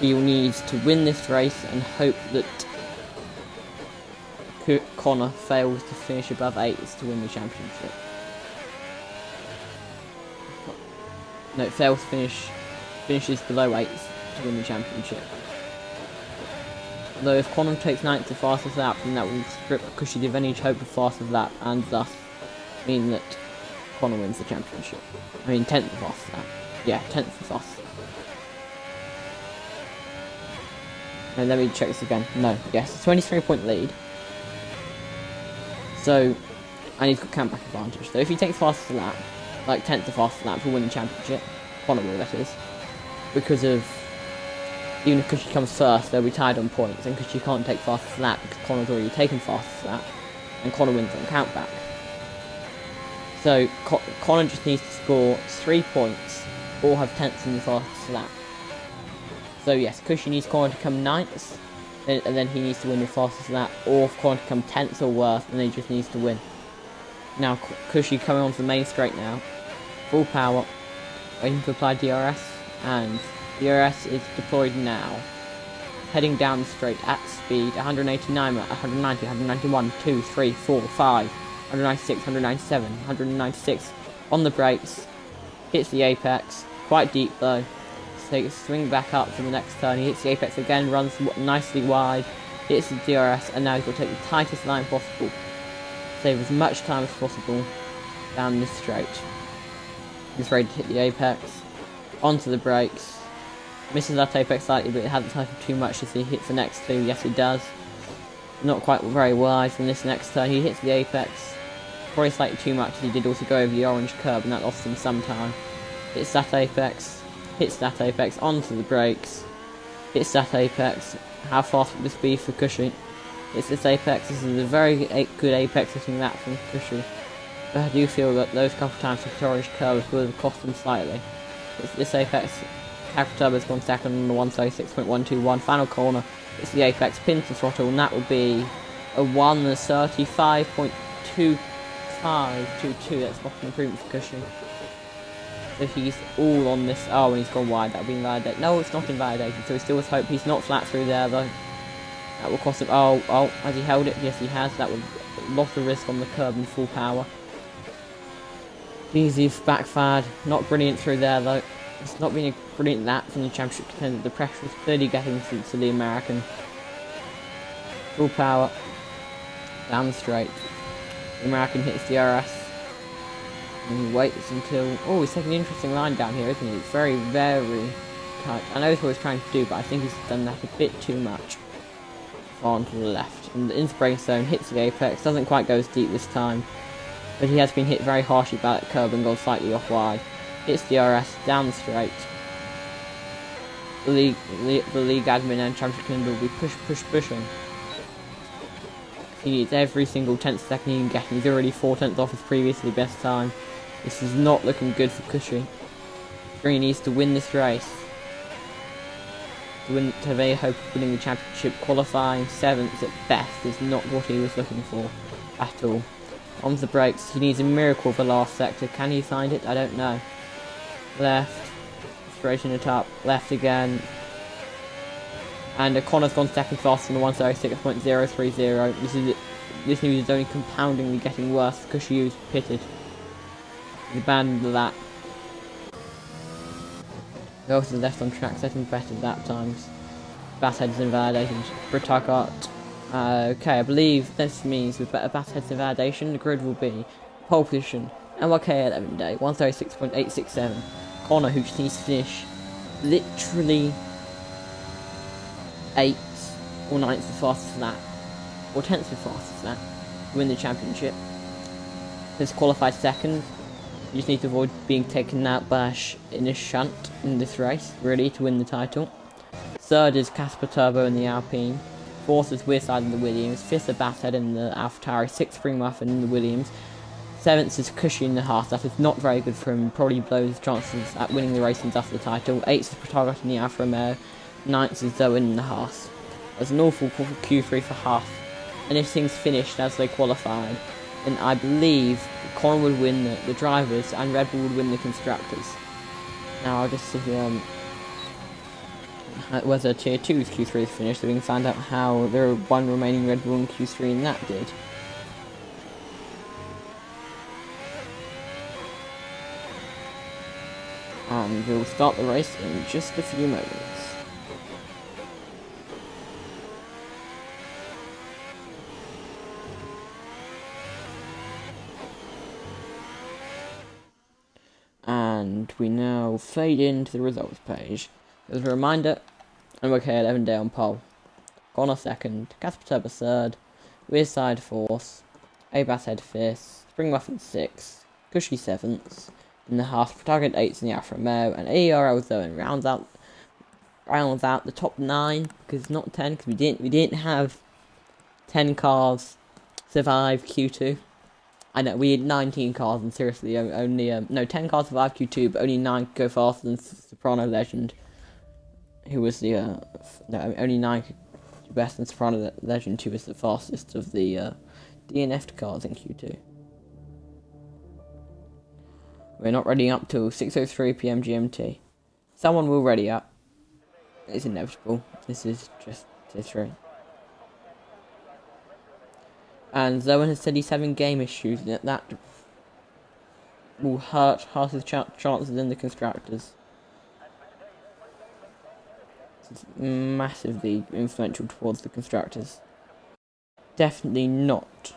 He will need to win this race and hope that Connor fails to finish above 8s to win the championship. No, fails to finishes below 8s to win the championship. Although if Connor takes 9th to fastest lap, then that will strip Cushy of any hope of fastest lap, and thus mean that Connor wins the championship. I mean 10th to fastest lap. Yeah, 10th to fastest lap. No, let me check this again. No, yes, 23-point lead. So, and he's got campback advantage. So if he takes fastest lap, like 10th to fastest lap, he'll win the championship. Connor will, that is. Because of Even if Cushy comes first, they'll be tied on points, and Cushy can't take fastest lap because Connor's already taken fastest lap, and Connor wins on countback. So Connor just needs to score 3 points or have 10th in the fastest lap. So yes, Cushy needs Connor to come 9th, and then he needs to win the fastest lap, or if Connor to come 10th or worse, and then he just needs to win. Now Cushy coming onto the main straight now, full power, waiting to apply DRS, and DRS is deployed now. Heading down the straight at speed, 189, 190, 191, 2, 3, 4, 5, 196, 197, 196, on the brakes, hits the apex, quite deep though, takes a swing back up for the next turn, he hits the apex again, runs nicely wide, hits the DRS, and now he's got to take the tightest line possible, save as much time as possible down this straight. He's ready to hit the apex, onto the brakes, misses that apex slightly, but it hasn't tightened too much as he hits the next two. Yes, he does. Not quite very wise in this next turn. He hits the apex, probably slightly too much as he did also go over the orange curb, and that lost him some time. Hits that apex, onto the brakes, hits that apex. How fast would this be for Cushy? Hits this apex. This is a very good apex hitting that from Cushy. But I do feel that those couple of times the orange curves would have cost him slightly. It's this apex. Turbo's gone second on the 136.121 final corner. It's the apex, pins the throttle, and that will be a 135.2522. That's not an improvement for Cushy. So he's all on this. Oh, and he's gone wide. That'll be invalidated. No, it's not invalidated. So he still has hope. He's not flat through there though. That will cost him. Oh, has he held it? Yes, he has. That was lots of risk on the curb and full power. Easy backfired. Not brilliant through there though. It's not been a brilliant lap from the championship contender. The pressure is clearly getting to the American. Full power. Down the straight. The American hits the RS. And he waits until... Oh, he's taking an interesting line down here, isn't he? It's very, very tight. I know that's what he's trying to do, but I think he's done that a bit too much. Far onto the left. And the inspiration zone hits the apex. Doesn't quite go as deep this time. But he has been hit very harshly by that curb and gone slightly off wide. Hits the RS down the straight. The league admin and championship contender will be pushing. He needs every single 10th second he can get, and he's already 4/10 off his previously best time. This is not looking good for Cushy. He needs to win this race. To have any hope of winning the championship. Qualifying 7th at best is not what he was looking for at all. On the brakes, he needs a miracle for last sector. Can he find it? I don't know. Left, straighten it up, left again, and Connor's gone second fast on the 136.030. This news is only compoundingly getting worse because she was pitted. He's abandoned the lap. Goes to the left on track, setting better lap times. Basshead's invalidated. Britakart. Okay, I believe this means with better Basshead's invalidation, the grid will be pole position. NYK 11 day, 136.867. Connor, who just needs to finish literally 8th or 9th the fastest lap, or 10th the fastest lap, to win the championship. Has qualified second. You just need to avoid being taken out by in a shunt in this race, really, to win the title. Third is Casper Turbo in the Alpine. Fourth is Wearside in the Williams. Fifth is Basshead in the AlphaTauri. Sixth, Spring Muffin in the Williams. 7th is Cushy in the Haas. That is not very good for him. Probably blows his chances at winning the race and thus the title. 8th is Protagonist in the Alfa Romeo. 9th is Zoe in the Haas. There's an awful Q3 for Haas. And if things finished as they qualified, then I believe Connor would win the drivers and Red Bull would win the constructors. Now I'll just see whether Tier 2's Q3 is finished, so we can find out how there are one remaining Red Bull in Q3 and that did. And we'll start the race in just a few moments. And we now fade into the results page. As a reminder, NYK 11 day on pole. Connor second, Casper Turbo third, Wearside fourth, Basshead fifth, Spring Muffin sixth, Cushy seventh, in the Haas, Protagonist 8th in the Alfa Romeo, and RCRL Zoe rounds out rounds out the top 9, because not 10, because we didn't have 10 cars survive Q2. I know, we had 19 cars, and seriously, only, 10 cars survive Q2, but only 9 could go faster than Soprano Legend, who was the, only 9 could do better than Soprano Legend, who was the fastest of the, DNF'd cars in Q2. We're not ready up till 6:03 PM GMT. Someone will ready up. It's inevitable. This is just history. And Zoen has said he's having game issues, and that will hurt his chances in the constructors. It's massively influential towards the constructors. Definitely not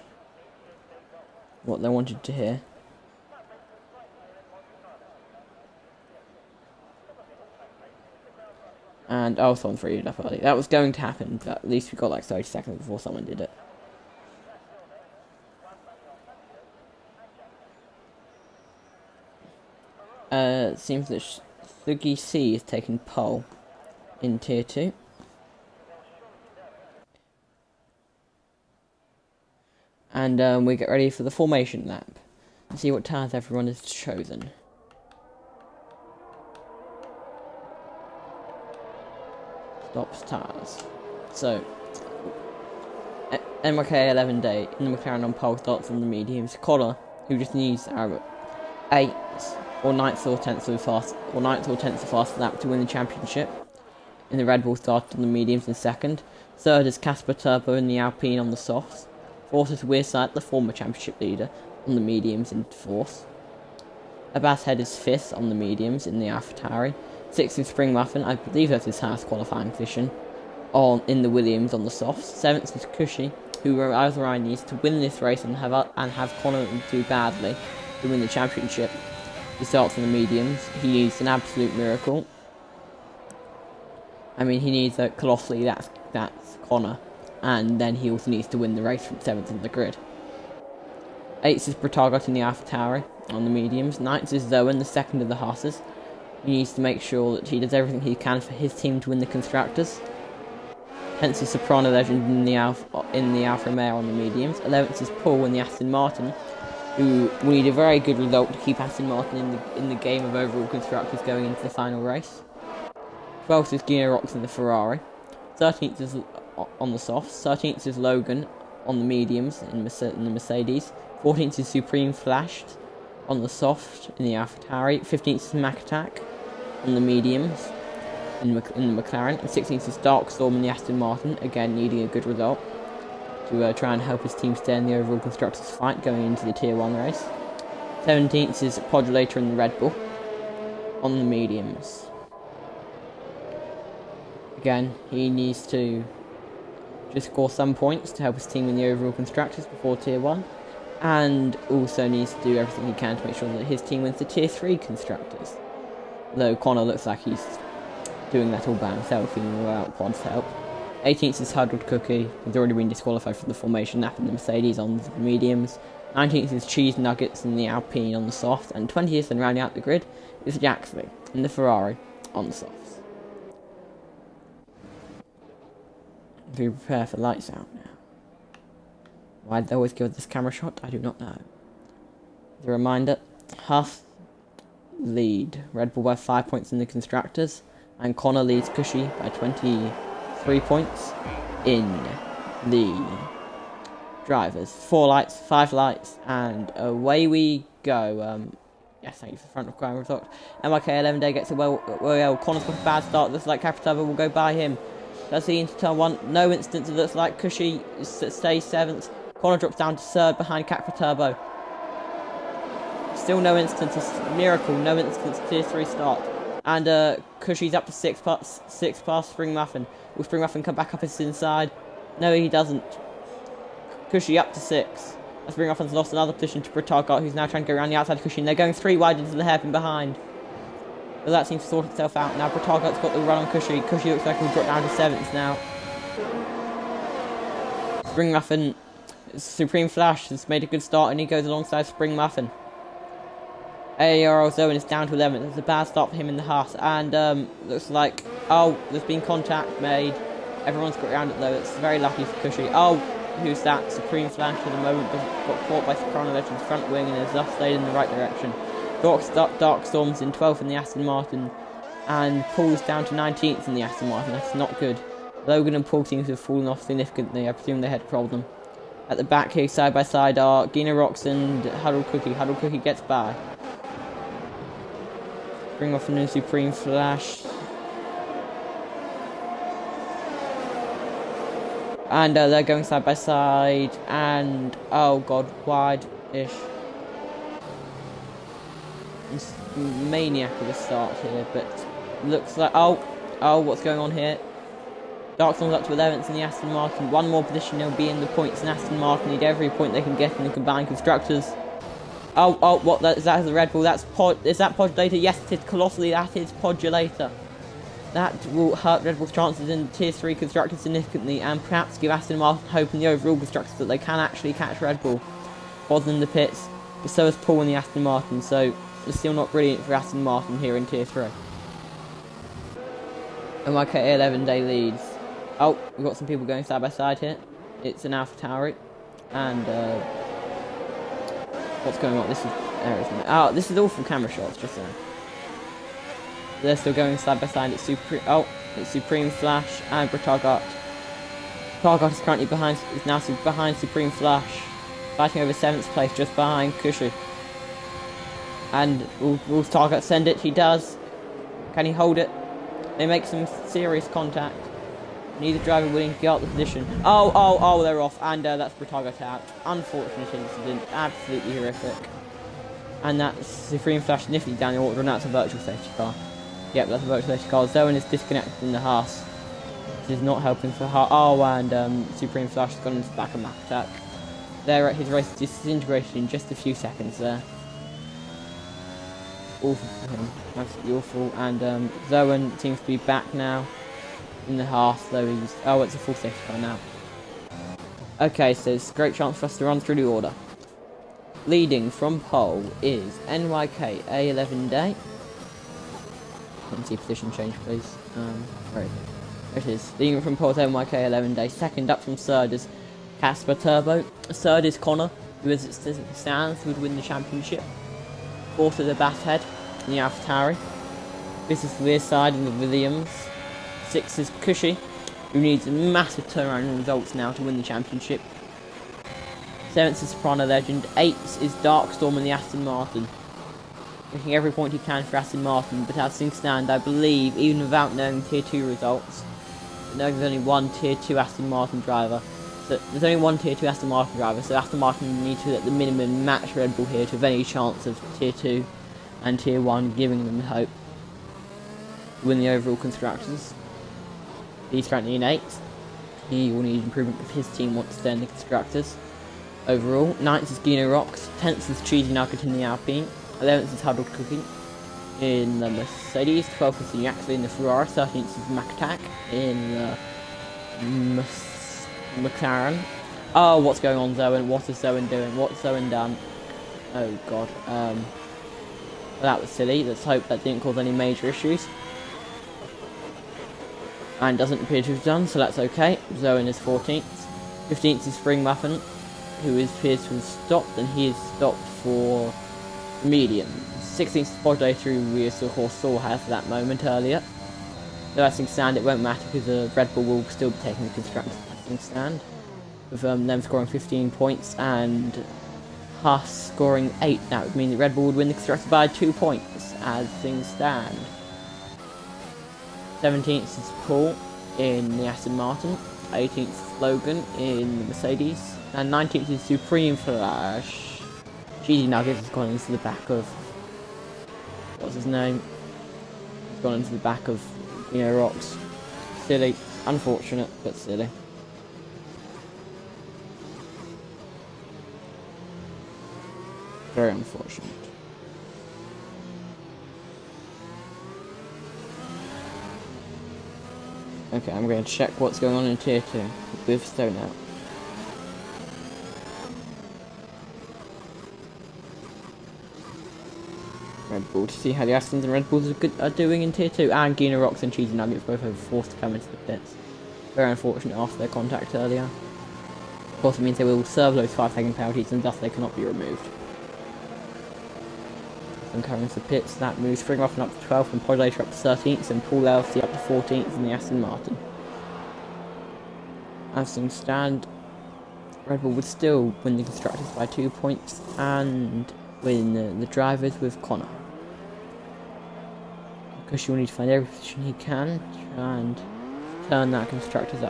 what they wanted to hear. And someone's ready up early. That was going to happen, but at least we got like 30 seconds before someone did it. It seems that Thugi C is taking pole in Tier 2. And we get ready for the formation lap. And see what tires everyone has chosen. Stops tires. So, MK 11 day in the McLaren on pole starts on the mediums. Collar, who just needs 8th or 9th or 10th or fast lap to win the championship. In the Red Bull started on the mediums in 2nd. 3rd is Casper Turbo in the Alpine on the softs. 4th is Wearside, the former championship leader, on the mediums in 4th. Abbas Head is 5th on the mediums in the AlphaTauri. 6th is Spring Muffin, I believe that's his highest qualifying position, in the Williams on the softs. 7th is Cushy, who Ryan needs to win this race and have Connor do badly to win the championship. He starts on the mediums. He needs an absolute miracle. I mean, he needs a colossally, that's Connor. And then he also needs to win the race from 7th on the grid. 8th is Protagot in the AlphaTauri on the mediums. 9th is Zoen, the 2nd of the Haas's. He needs to make sure that he does everything he can for his team to win the constructors. 10th is Soprano Legend in the Alfa Romeo on the mediums. 11th is Paul in the Aston Martin, who will need a very good result to keep Aston Martin in the game of overall constructors going into the final race. 12th is Gino Rocks in the Ferrari. 13th is on the softs. 13th is Logan on the mediums in the Mercedes. 14th is Supreme Flashed on the soft in the AlphaTauri. 15th is Mac Attack on the mediums in the McLaren. And 16th is Darkstorm in the Aston Martin, again needing a good result to try and help his team stay in the overall constructors fight going into the Tier 1 race. 17th is Podulator in the Red Bull on the mediums. Again, he needs to just score some points to help his team in the overall constructors before Tier 1, and also needs to do everything he can to make sure that his team wins the Tier 3 constructors. Though Connor looks like he's doing that all by himself, even without Pod's help. 18th is Huddled Cookie, he's already been disqualified from the formation lap in the Mercedes on the mediums. 19th is Cheese Nuggets in the Alpine on the soft, and 20th and rounding out the grid is Jaxley in the Ferrari on the softs. We prepare for lights out now. Why they always give this camera shot, I do not know. As a reminder, Huff lead Red Bull by 5 points in the constructors, and Connor leads Cushy by 23 points in the drivers. 4 lights, 5 lights, and away we go. Yes, thank you for the front of camera thought. MIK 11 day gets a well. Connor's got a bad start. Looks like Capitava will go by him. Does he into turn 1? No instance. It looks like Cushy stays 7th. Connor drops down to 3rd behind Capra Turbo. Still no instance. A miracle. No instance. Tier 3 start. And Cushy's up to 6th past Spring Muffin. Will Spring Muffin come back up his inside? No, he doesn't. Cushy up to 6th. Spring Muffin's lost another position to Protagot, who's now trying to go around the outside of Cushy. And they're going 3 wide into the hairpin behind. But that seems to sort itself out. Now Protagot's got the run on Cushy. Cushy looks like he'll drop down to 7th now. Spring Muffin, Supreme Flash has made a good start and he goes alongside Spring Muffin. ARL Zone is down to 11th. It's a bad start for him in the Haas, and looks like, oh, there's been contact made. Everyone's got around it though. It's very lucky for Cushy. Oh, who's that? Supreme Flash at the moment, but got caught by Soprano Legend's front wing and has thus stayed in the right direction. Dark Storm's in 12th in the Aston Martin, and Paul's down to 19th in the Aston Martin. That's not good. Logan and Paul seem to have fallen off significantly. I presume they had a problem. At the back here, side by side, are Gina Rocks and Huddle Cookie. Huddle Cookie gets by. Bring off a new Supreme Flash. And they're going side by side. And, oh god, wide-ish. It's maniac of a start here, but looks like, oh, what's going on here? Darkstorm's up to 11th in the Aston Martin. One more position, they'll be in the points, and Aston Martin need every point they can get in the combined constructors. Oh, what, is that the Red Bull? Is that Podulator? Yes, it is, colossally, that is Podulator. That will hurt Red Bull's chances in Tier 3 constructors significantly, and perhaps give Aston Martin hope in the overall constructors that they can actually catch Red Bull. Was in the pits, but so is Paul in the Aston Martin, so it's still not brilliant for Aston Martin here in Tier 3. MYK 11-day leads. Oh, we've got some people going side by side here. It's an AlphaTauri, and what's going on? This is all from camera shots, just so. They're still going side by side. It's Supreme Flash and Britargart. Britargart is currently behind Supreme Flash, fighting over 7th place, just behind Cushy. And will Target send it? He does. Can he hold it? They make some serious contact. Neither driver willing to get out the position. Oh, they're off. And that's Britargart out. Unfortunate incident. Absolutely horrific. And that's Supreme Flash nifty down the order, and that's a virtual safety car. Yep, that's a virtual safety car. Zoan is disconnected in the Haas. This is not helping for Haas. Oh, and Supreme Flash has gone into the back of Map Attack. His race is disintegrated in just a few seconds there. Awful for him. Absolutely awful. And Zoan seems to be back now in the Haas, though he's... Oh, it's a full safety car now. Okay, so it's a great chance for us to run through the order. Leading from pole is NYK A11 Day. Can see position change, please. There it is. Leading from pole is NYK 11 Day. Second up from third is Casper Turbo. Third is Connor, who as it stands would win the championship. Fourth is the Bathead in the AlphaTauri. Fifth is the rear side in the Williams. Sixth is Cushy, who needs a massive turnaround in results now to win the championship. Seventh is Soprano Legend. Eighth is Darkstorm in the Aston Martin, making every point he can for Aston Martin, but as things stand, I believe, even without knowing Tier 2 results, there's only one Tier 2 Aston Martin driver. So there's only one Tier 2 Aston Martin driver, so Aston Martin need to at the minimum match Red Bull here to have any chance of Tier 2 and Tier 1 giving them hope to win the overall constructors. He's currently in 8th. He will need improvement if his team wants to stay in the constructors. Overall, 9th is Gino Rocks, 10th is Cheesy Nugget in the Alpine, 11th is Huddled Cookie in the Mercedes, 12th is the Yaxley in the Ferrari, 13th is Mac Attack in the McLaren. Oh, what's going on, Zoan? What is Zoan doing? What's Zoan done? Oh god. Well, that was silly. Let's hope that didn't cause any major issues. And doesn't appear to have done, so that's okay. Zoan is 14th. 15th is Spring Muffin, who appears to have stopped, and he is stopped for medium. 16th is Podulator, who we of course saw have that moment earlier. Though as things stand, it won't matter because the Red Bull will still be taking the constructors as things stand, with them scoring 15 points and Haas scoring 8. That would mean that Red Bull would win the constructors by 2 points as things stand. 17th is Paul in the Aston Martin, 18th is Logan in the Mercedes, and 19th is Supreme Flash. Cheesy Nuggets has gone into the back of... what's his name? He's gone into the back of, Rocks. Silly. Unfortunate, but silly. Very unfortunate. Okay, I'm going to check what's going on in Tier 2 with Stone out. Red Bull to see how the Astons and Red Bulls are doing in Tier 2. And Gina Rocks and Cheesy Nuggets both have forced to come into the pits. Very unfortunate after their contact earlier. Of course, it means they will serve those 5-second penalties and thus they cannot be removed. And coming into the pits, that moves Springruffin up to 12th and Podlater up to 13th and Paul Elsie up to 14th in the Aston Martin. As things stand, Red Bull would still win the Constructors by 2 points and win the Drivers with Connor. Because you'll need to find every position he can and turn that Constructors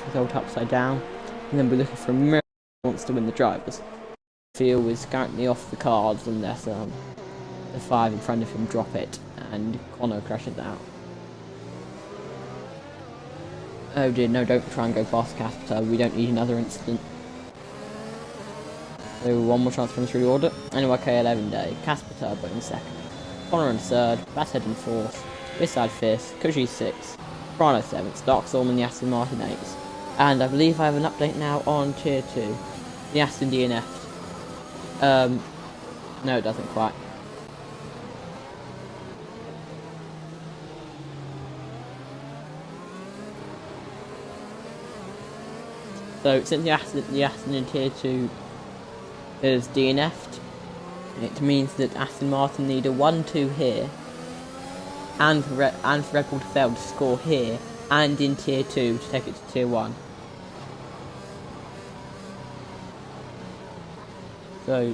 result upside down, and then we're looking for a miracle who wants to win the Drivers. Field is currently off the cards unless the 5 in front of him drop it and Connor crashes out. Oh dear, no, don't try and go past Casper, we don't need another incident. So one more chance from through the order. NYK 11 Day, Casper Turbo in second, Connor in third, Basshead in fourth, this side fifth, Cushy 6th, Prano 7th, Darkstorm and the Aston Martin 8th. And I believe I have an update now on Tier 2. The Aston DNF. No it doesn't quite. So since the Aston in Tier 2 is DNF'd, it means that Aston Martin need a 1-2 here, and for Red Bull to fail to score here, and in Tier 2 to take it to Tier 1. So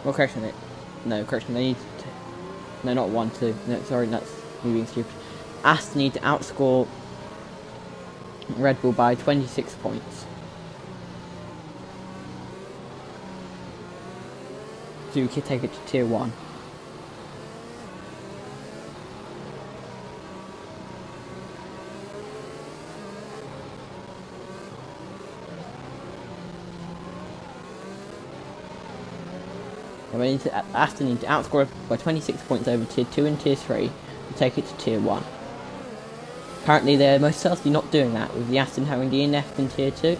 well, correction it. No, correction, they need to... No, not 1-2. No, sorry, that's me being stupid. Aston need to outscore Red Bull by 26 points to take it to Tier 1. Aston need to outscore by 26 points over Tier 2 and Tier 3 to take it to Tier 1. Currently they're most certainly not doing that, with the Aston having DNF in Tier 2.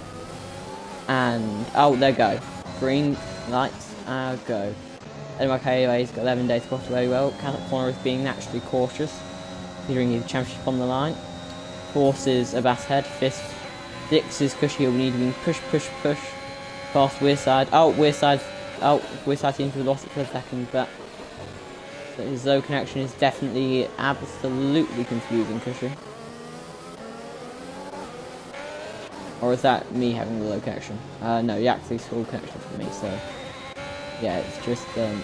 And, oh, there go. Green lights, go. NYK's got 11 days spotted very well. Connor is being naturally cautious, considering he's championship on the line. Fourth is a Basshead, fifth. Sixth is Cushy, who need to be push. Past Wearside. Wearside seems to have lost it for a second, but his Zoe connection is definitely absolutely confusing Cushy. Or is that me having the low connection? No, you actually saw connection for me, so yeah, it's just yeah.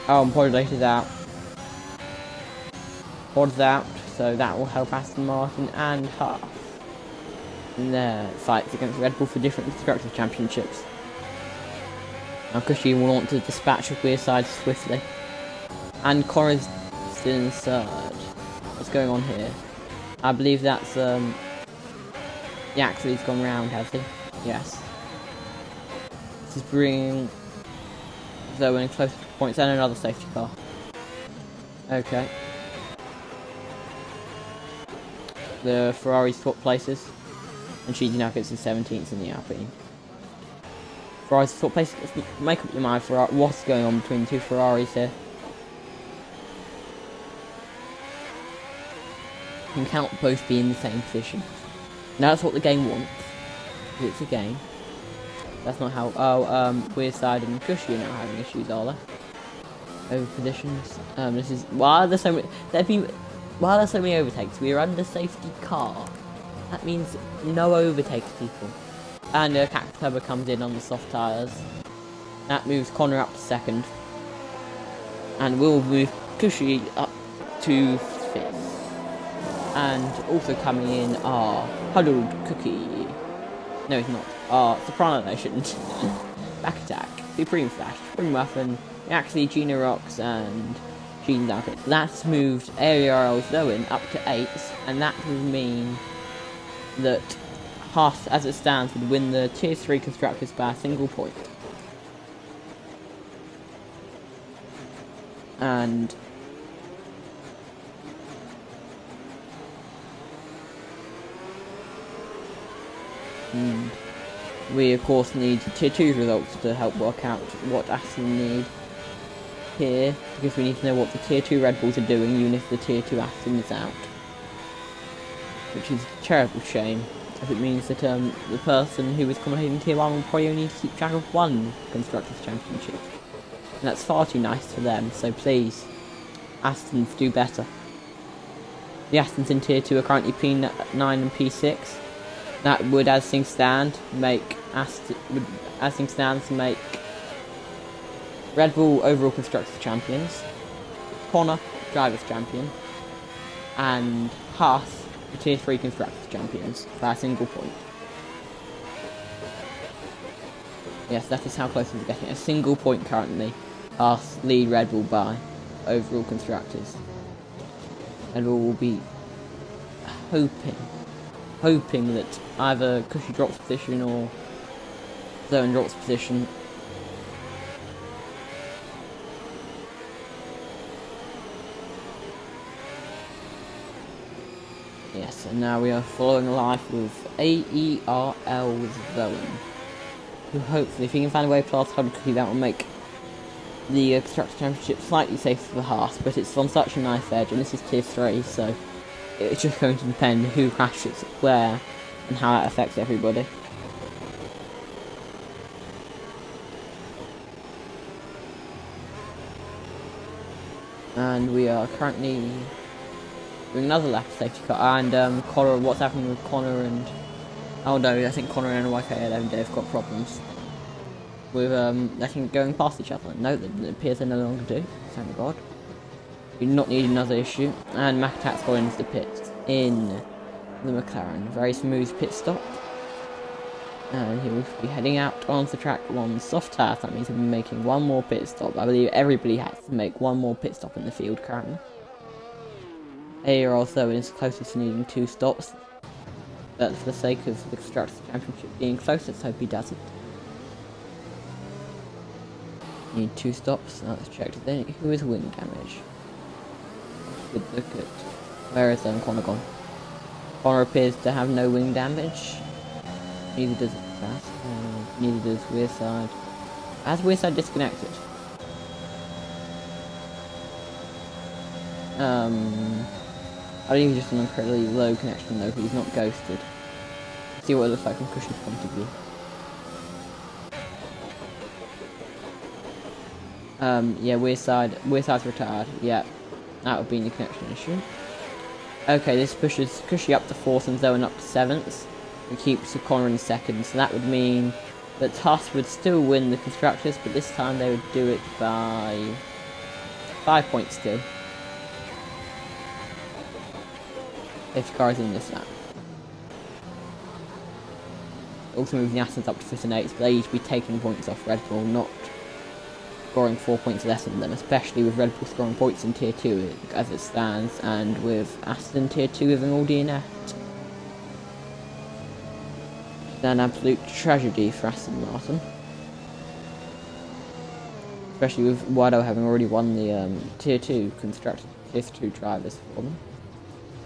Oh, and Podlater's out. Pod's out, so that will help Aston Martin and Huff in their fights against Red Bull for different constructors championships. Now Cushy will want to dispatch with Wearside swiftly. And Connor's still in third. What's going on here? I believe that's Yaxley's gone round, has he? Yes. This is bringing Zoe in closer to points and another safety car. Okay. The Ferrari swap places. And Cheesy Nuggets is 17th in the Alpine. Ferrari's swap places. Make up your mind for what's going on between the two Ferraris here. You cannot both be in the same position. Now that's what the game wants. It's a game. That's not how. Wearside and Cushy are now having issues, are they? Over positions. This is while there's so many overtakes, we are under safety car. That means no overtakes, people. And Cactus Turbo comes in on the soft tyres. That moves Connor up to second. And we'll move Cushy up to fifth. And also coming in are Huddled Cookie. No, he's not. Soprano Nation. Back Attack. Supreme Flash. Spring Muffin. Actually, Gina Rocks and Gene Duckett. That's moved RCRL's Owen up to 8th. And that would mean that Haas, as it stands, would win the Tier 3 Constructors by a single point. And we of course need tier 2 results to help work out what Aston need here, because we need to know what the tier 2 Red Bulls are doing even if the tier 2 Aston is out. Which is a terrible shame, as it means that the person who is commentating tier 1 will probably only need to keep track of one Constructors' Championship. And that's far too nice for them, so please, Astons, do better. The Astons in tier 2 are currently P9 and P6. That would, as things stand, make Red Bull overall Constructors champions, Connor Drivers champion, and Haas the tier 3 Constructors champions by a single point. Yes, that is how close we're getting. A single point currently. Haas lead Red Bull by overall Constructors. Red Bull will be hoping that either Cushy drops position or Zone drops position. Yes, and now we are following life with AERL Zone, who hopefully, if he can find a way past Cookie, that will make the Constructor Championship slightly safer for Haas, but it's on such a nice edge, and this is tier 3, so it's just going to depend who crashes where and how that affects everybody. And we are currently doing another lap of safety car, and Connor, what's happening with Connor and... Oh no, I think Connor and YK11 have got problems with going past each other. No, it appears they no longer do, thank God. We do not need another issue, and McAtack's going into the pit in the McLaren. Very smooth pit stop, and he will be heading out onto the track on soft tires. That means he'll be making one more pit stop. I believe everybody has to make one more pit stop in the field currently. AERL also is closest to needing 2 stops, but for the sake of the Constructors' Championship being close, let's hope he doesn't. Need 2 stops. Now let's check today. Who is wing damage? Good look at where is Connor gone? Connor appears to have no wing damage. Neither does Fast. Neither does Wearside. Has Wearside disconnected? I believe he's just an incredibly low connection though, but he's not ghosted. Let's see what it looks like from Cushion's point of view. Yeah, Wearside's retired. Yeah, that would be the connection issue. Okay, this pushes Cushy up to 4th and Zoe up to 7th. And keeps Connor in 2nd, so that would mean that Haas would still win the Constructors, but this time they would do it by 5 points still. Safety car is in this lap. Also moving the Astons up to 5th and 8th, but they each be taking points off Red Bull, not scoring 4 points less than them, especially with Red Bull scoring points in tier 2 as it stands, and with Aston tier 2 having all DNF. It's an absolute tragedy for Aston Martin. Especially with Wado having already won the tier 2 constructor, tier 2 drivers for them.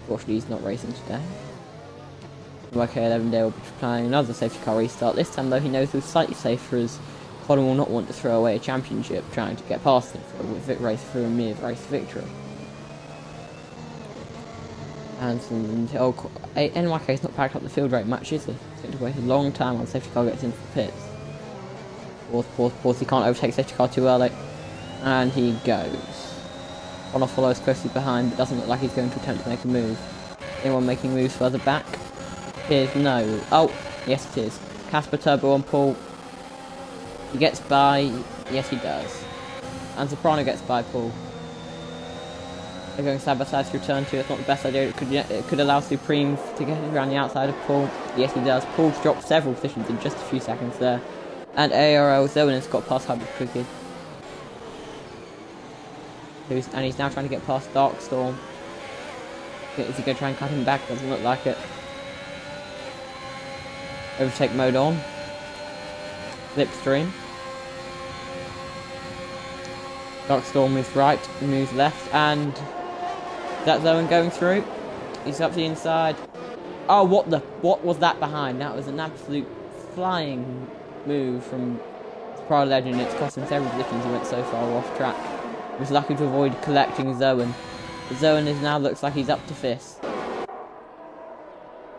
Unfortunately he's not racing today. YK11 will be trying another safety car restart. This time though he knows it was slightly safer, as Connor will not want to throw away a championship trying to get past him for a race for a mere race victory. And NYK's not packed up the field very much, is he? It's going to wait a long time while the safety car gets into the pits. Pause, he can't overtake safety car too early. And he goes. Connor follows closely behind, but doesn't look like he's going to attempt to make a move. Anyone making moves further back? Here's no. Oh, yes it is. Casper Turbo on Paul. He gets by. Yes he does. And Soprano gets by Paul. They're going side by side to return to. It's not the best idea. It could allow Supreme to get around the outside of Paul. Yes he does. Paul's dropped several positions in just a few seconds there. And ARL Zoen has got past Hybrid Cookie. And he's now trying to get past Darkstorm. Is he going to try and cut him back? Doesn't look like it. Overtake mode on. Slipstream. Darkstorm moves right, moves left, and that's Owen going through. He's up to the inside. Oh, what was that behind? That was an absolute flying move from Pride Legend. It's cost him several positions. He went so far off track. He was lucky to avoid collecting Zoen. Zoen is now looks like he's up to 5th.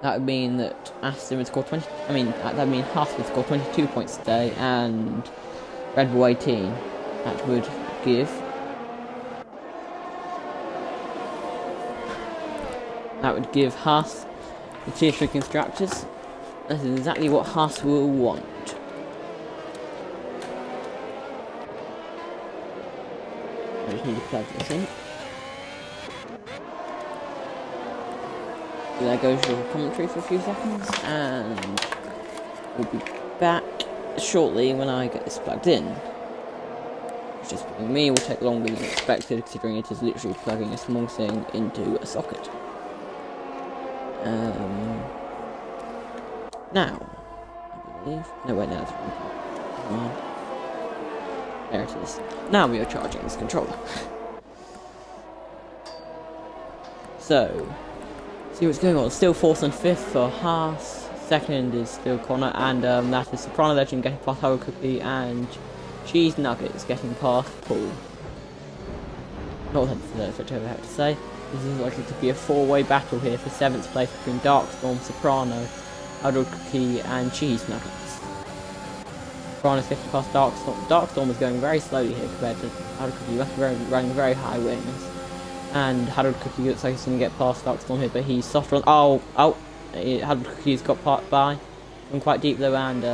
That would mean that Aston would score 20. That would mean Haas would score 22 points today, and Red Bull 18. That would give. That would give Haas the Tier 3 constructors. That is exactly what Haas will want. I just need to plug this in. There goes your commentary for a few seconds, and we'll be back shortly when I get this plugged in. Which just being me will take longer than expected, considering it is literally plugging a small thing into a socket. Now, I believe. No, wait, now it's wrong. There it is. Now we are charging this controller. So, see what's going on. Still 4th and 5th for Haas. 2nd is still Connor, and that is Soprano Legend getting past Harold Cookie, and Cheese Nuggets getting past Paul. Not that much I have to say. This is likely to be a 4-way battle here for 7th place between Darkstorm, Soprano, Harold Cookie, and Cheese Nuggets. Soprano's getting past Darkstorm. Darkstorm is going very slowly here compared to Harold Cookie, running very high wings. And Harold Cookie looks like he's going to get past Darkstorm here, but he's soft on. Harold Cookie's got by from quite deep though, and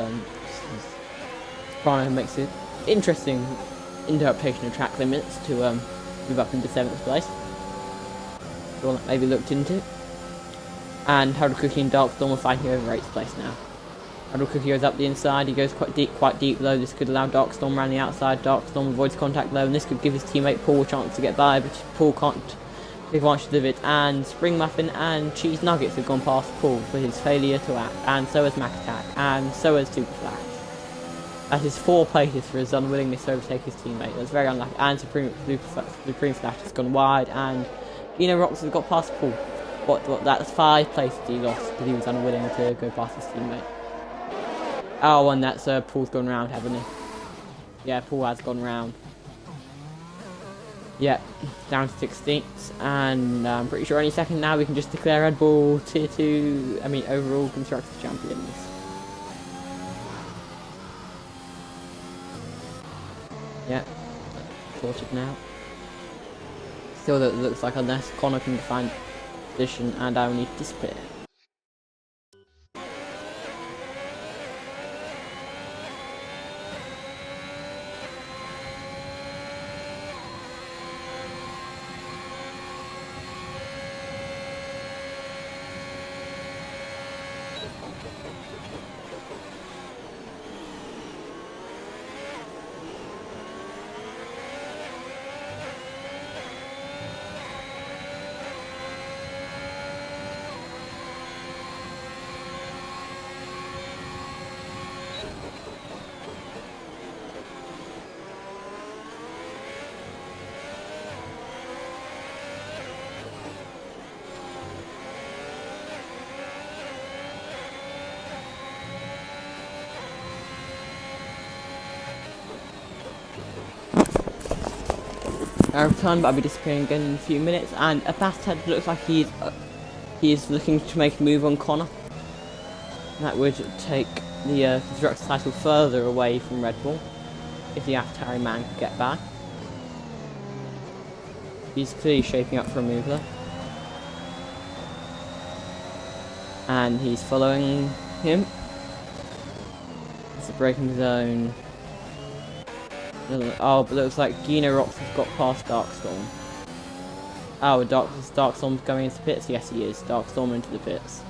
Soprano makes it interesting interpretation of track limits to move up into 7th place. The one that maybe looked into. And Harold Cookie and Darkstorm are fighting over 8th place now. Harold Cookie goes up the inside, he goes quite deep though. This could allow Darkstorm around the outside. Darkstorm avoids contact though, and this could give his teammate Paul a chance to get by, but Paul can't take advantage of it. And Spring Muffin and Cheese Nuggets have gone past Paul for his failure to act, and so has Mac Attack, and so has Super Flash. That is 4 places for his unwillingness to overtake his teammate. That's very unlucky. And Supreme Flash has gone wide, and Gino Rocks has got past Paul. That's 5 places he lost because he was unwilling to go past his teammate. Oh, and that's Paul's gone round, haven't he? Yeah, Paul has gone round. Yeah, down to 16th, and I'm pretty sure any second now we can just declare Red Bull Tier 2, overall Constructors Champions. Yeah, sorted now. Still, that looks like unless Connor can find position and I will need to disappear. I'll return, but I'll be disappearing again in a few minutes. And Abastad looks like he is looking to make a move on Connor. That would take the Constructors title further away from Red Bull if the Atari man could get back. He's clearly shaping up for a move though. And he's following him. It's a braking zone. Oh, but it looks like Gino Rocks has got past Darkstorm. Oh, Darkstorm's going into the pits? Yes, he is. Darkstorm into the pits.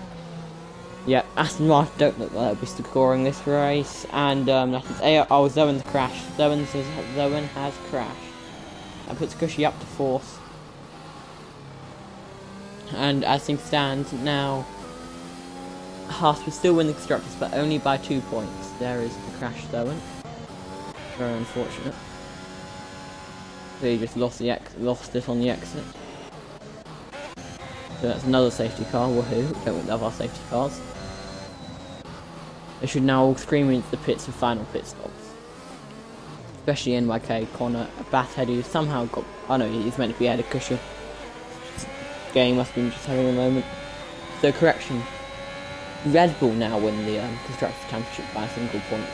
Yeah, Aston Martin don't look like they'll be scoring this race. And that is Zoen's crashed. Zoen has crashed. That puts Cushy up to 4th. And as things stand now, Haas will still win the Constructors, but only by 2 points. There is the crash Zoen. Very unfortunate. So he just lost it on the exit. So that's another safety car. Woohoo! Don't we love our safety cars? They should now all scream into the pits for final pit stops. Especially NYK, Connor, a Bathhead who somehow got... Oh no, he's meant to be ahead of Cushion. Game must have been just having a moment. So correction. Red Bull now win the Constructors' Championship by a single point.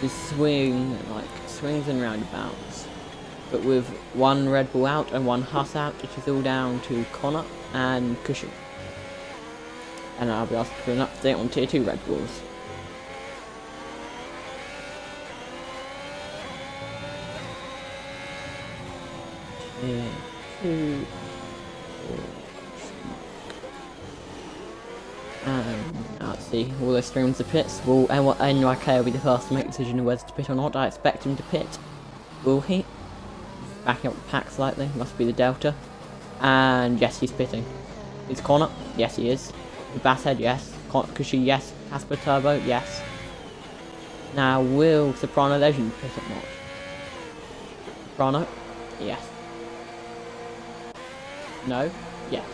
This swings and roundabouts. But with one Red Bull out and one Huss out, it is all down to Connor and Cushion. And I'll be asking for an update on Tier 2 Red Bulls. Tier 2... let's see, all those streams to pits. Will NYK will be the first to make the decision of whether to pit or not. I expect him to pit. Will he? Backing up the pack slightly, must be the Delta. And yes, he's pitting. Is Connor? Yes, he is. The Basshead? Yes. Kushi? Yes. Casper Turbo? Yes. Now, will Soprano Legend pit or not? Soprano? Yes. No? Yes.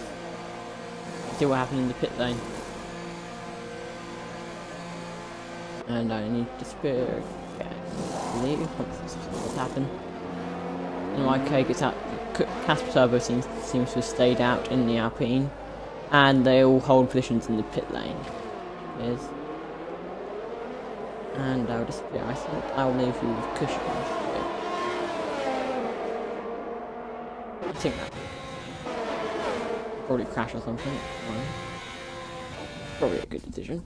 Let's see what happened in the pit lane. And I need to spare again. I believe once this is what's happened. NYK gets out. Casper Turbo seems to have stayed out in the Alpine, and they all hold positions in the pit lane. Here's. And I'll disappear. I think I'll leave you with Cushion. I think that probably crash or something. Probably a good decision.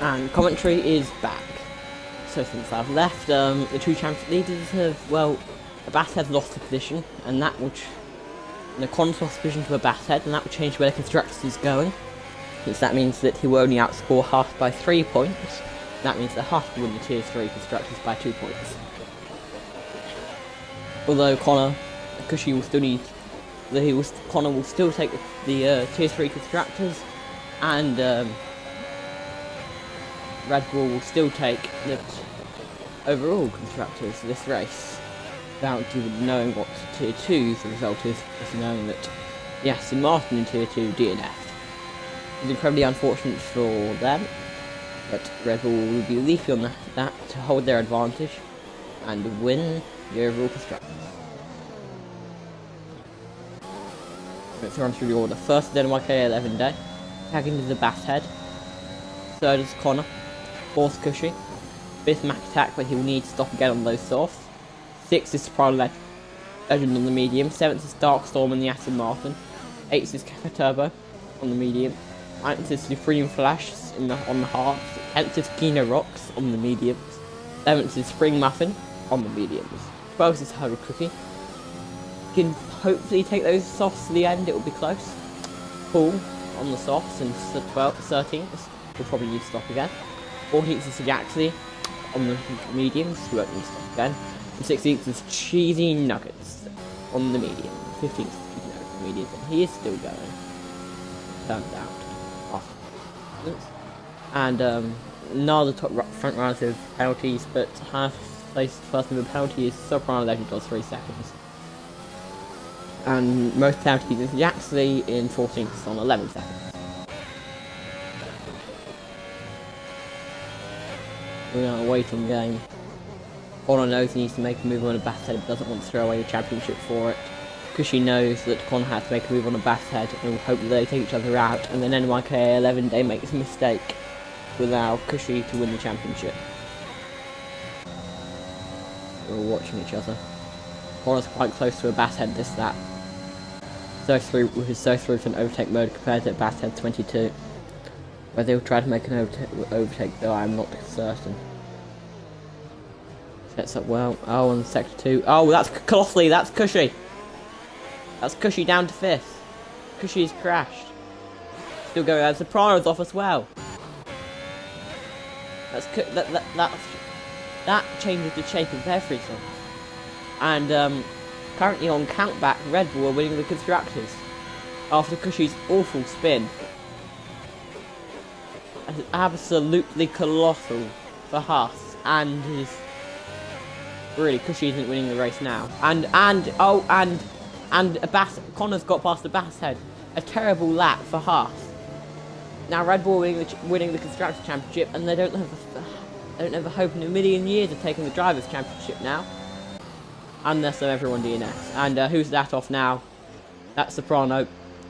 And commentary is back. So since I've left, the two championship leaders have, well, Abbas has lost the position, and that will, the Connor's lost the position to Abbas, and that will change where the constructors is going. Since that means that he will only outscore Haas by 3 points. That means that Haas will win the Tier 3 constructors by 2 points. Although Connor, because he will still need, Connor will still take the Tier 3 constructors, and Red Bull will still take the overall constructors this race, without even knowing what Tier 2's result is, just knowing that Aston Martin in Tier 2 DNF. It's incredibly unfortunate for them, but Red Bull will be leafy on that to hold their advantage and win the overall constructors. Let's run through the order. First, the NYK 11 day. Second is the Bass Head. Third is Connor. Fourth, Cushy. Fifth, Mac Attack, but he will need to stop again on those softs. Sixth is Pride Legend on the medium. Seventh is Darkstorm on the Aston Martin. Eighth is Kappa Turbo on the medium. Ninth is Supreme Flash on the hards. 10th is Kino Rocks on the mediums. 11th is Spring Muffin on the mediums. 12th is Hurdle Cookie. You can hopefully take those softs to the end, it will be close. Paul on the softs, and 13th will probably need to stop again. 14th is Jaxley on the mediums, who won't need to stop again. And 16th is Cheesy Nuggets on the medium. 15th is Cheesy Nuggets on the medium, and he is still going. Turns out. And another top front runners with penalties, but half placed first with a penalty is Soprano Legend does 3 seconds. And most penalties is Yaxley in 14th on 11 seconds. We're in a waiting game. Connor knows he needs to make a move on a Bass Head, but doesn't want to throw away the championship for it. Because she knows that Connor has to make a move on a Bass Head, and will hope that they take each other out, and then NYK 11 day makes a mistake to allow Cushy to win the championship. We're all watching each other. Connor's quite close to a Bass Head this lap. so smooth in overtake mode compared to Basshead 22. Whether they'll try to make an overtake though, I'm not certain. Sets up well. Oh, on sector 2. Oh, that's costly. That's Cushy. That's Cushy down to 5th. Cushy's crashed. Still going out. Soprano's off as well. That changes the shape of everything. And currently on countback, Red Bull are winning the constructors after Cushy's awful spin. It's absolutely colossal for Haas, and his really Cushy isn't winning the race now. And Connor's got past the Basshead. A terrible lap for Haas. Now Red Bull winning the constructors championship, and they don't have a hope in a million years of taking the drivers championship now. Unless everyone DNS. And who's that off now? That's Soprano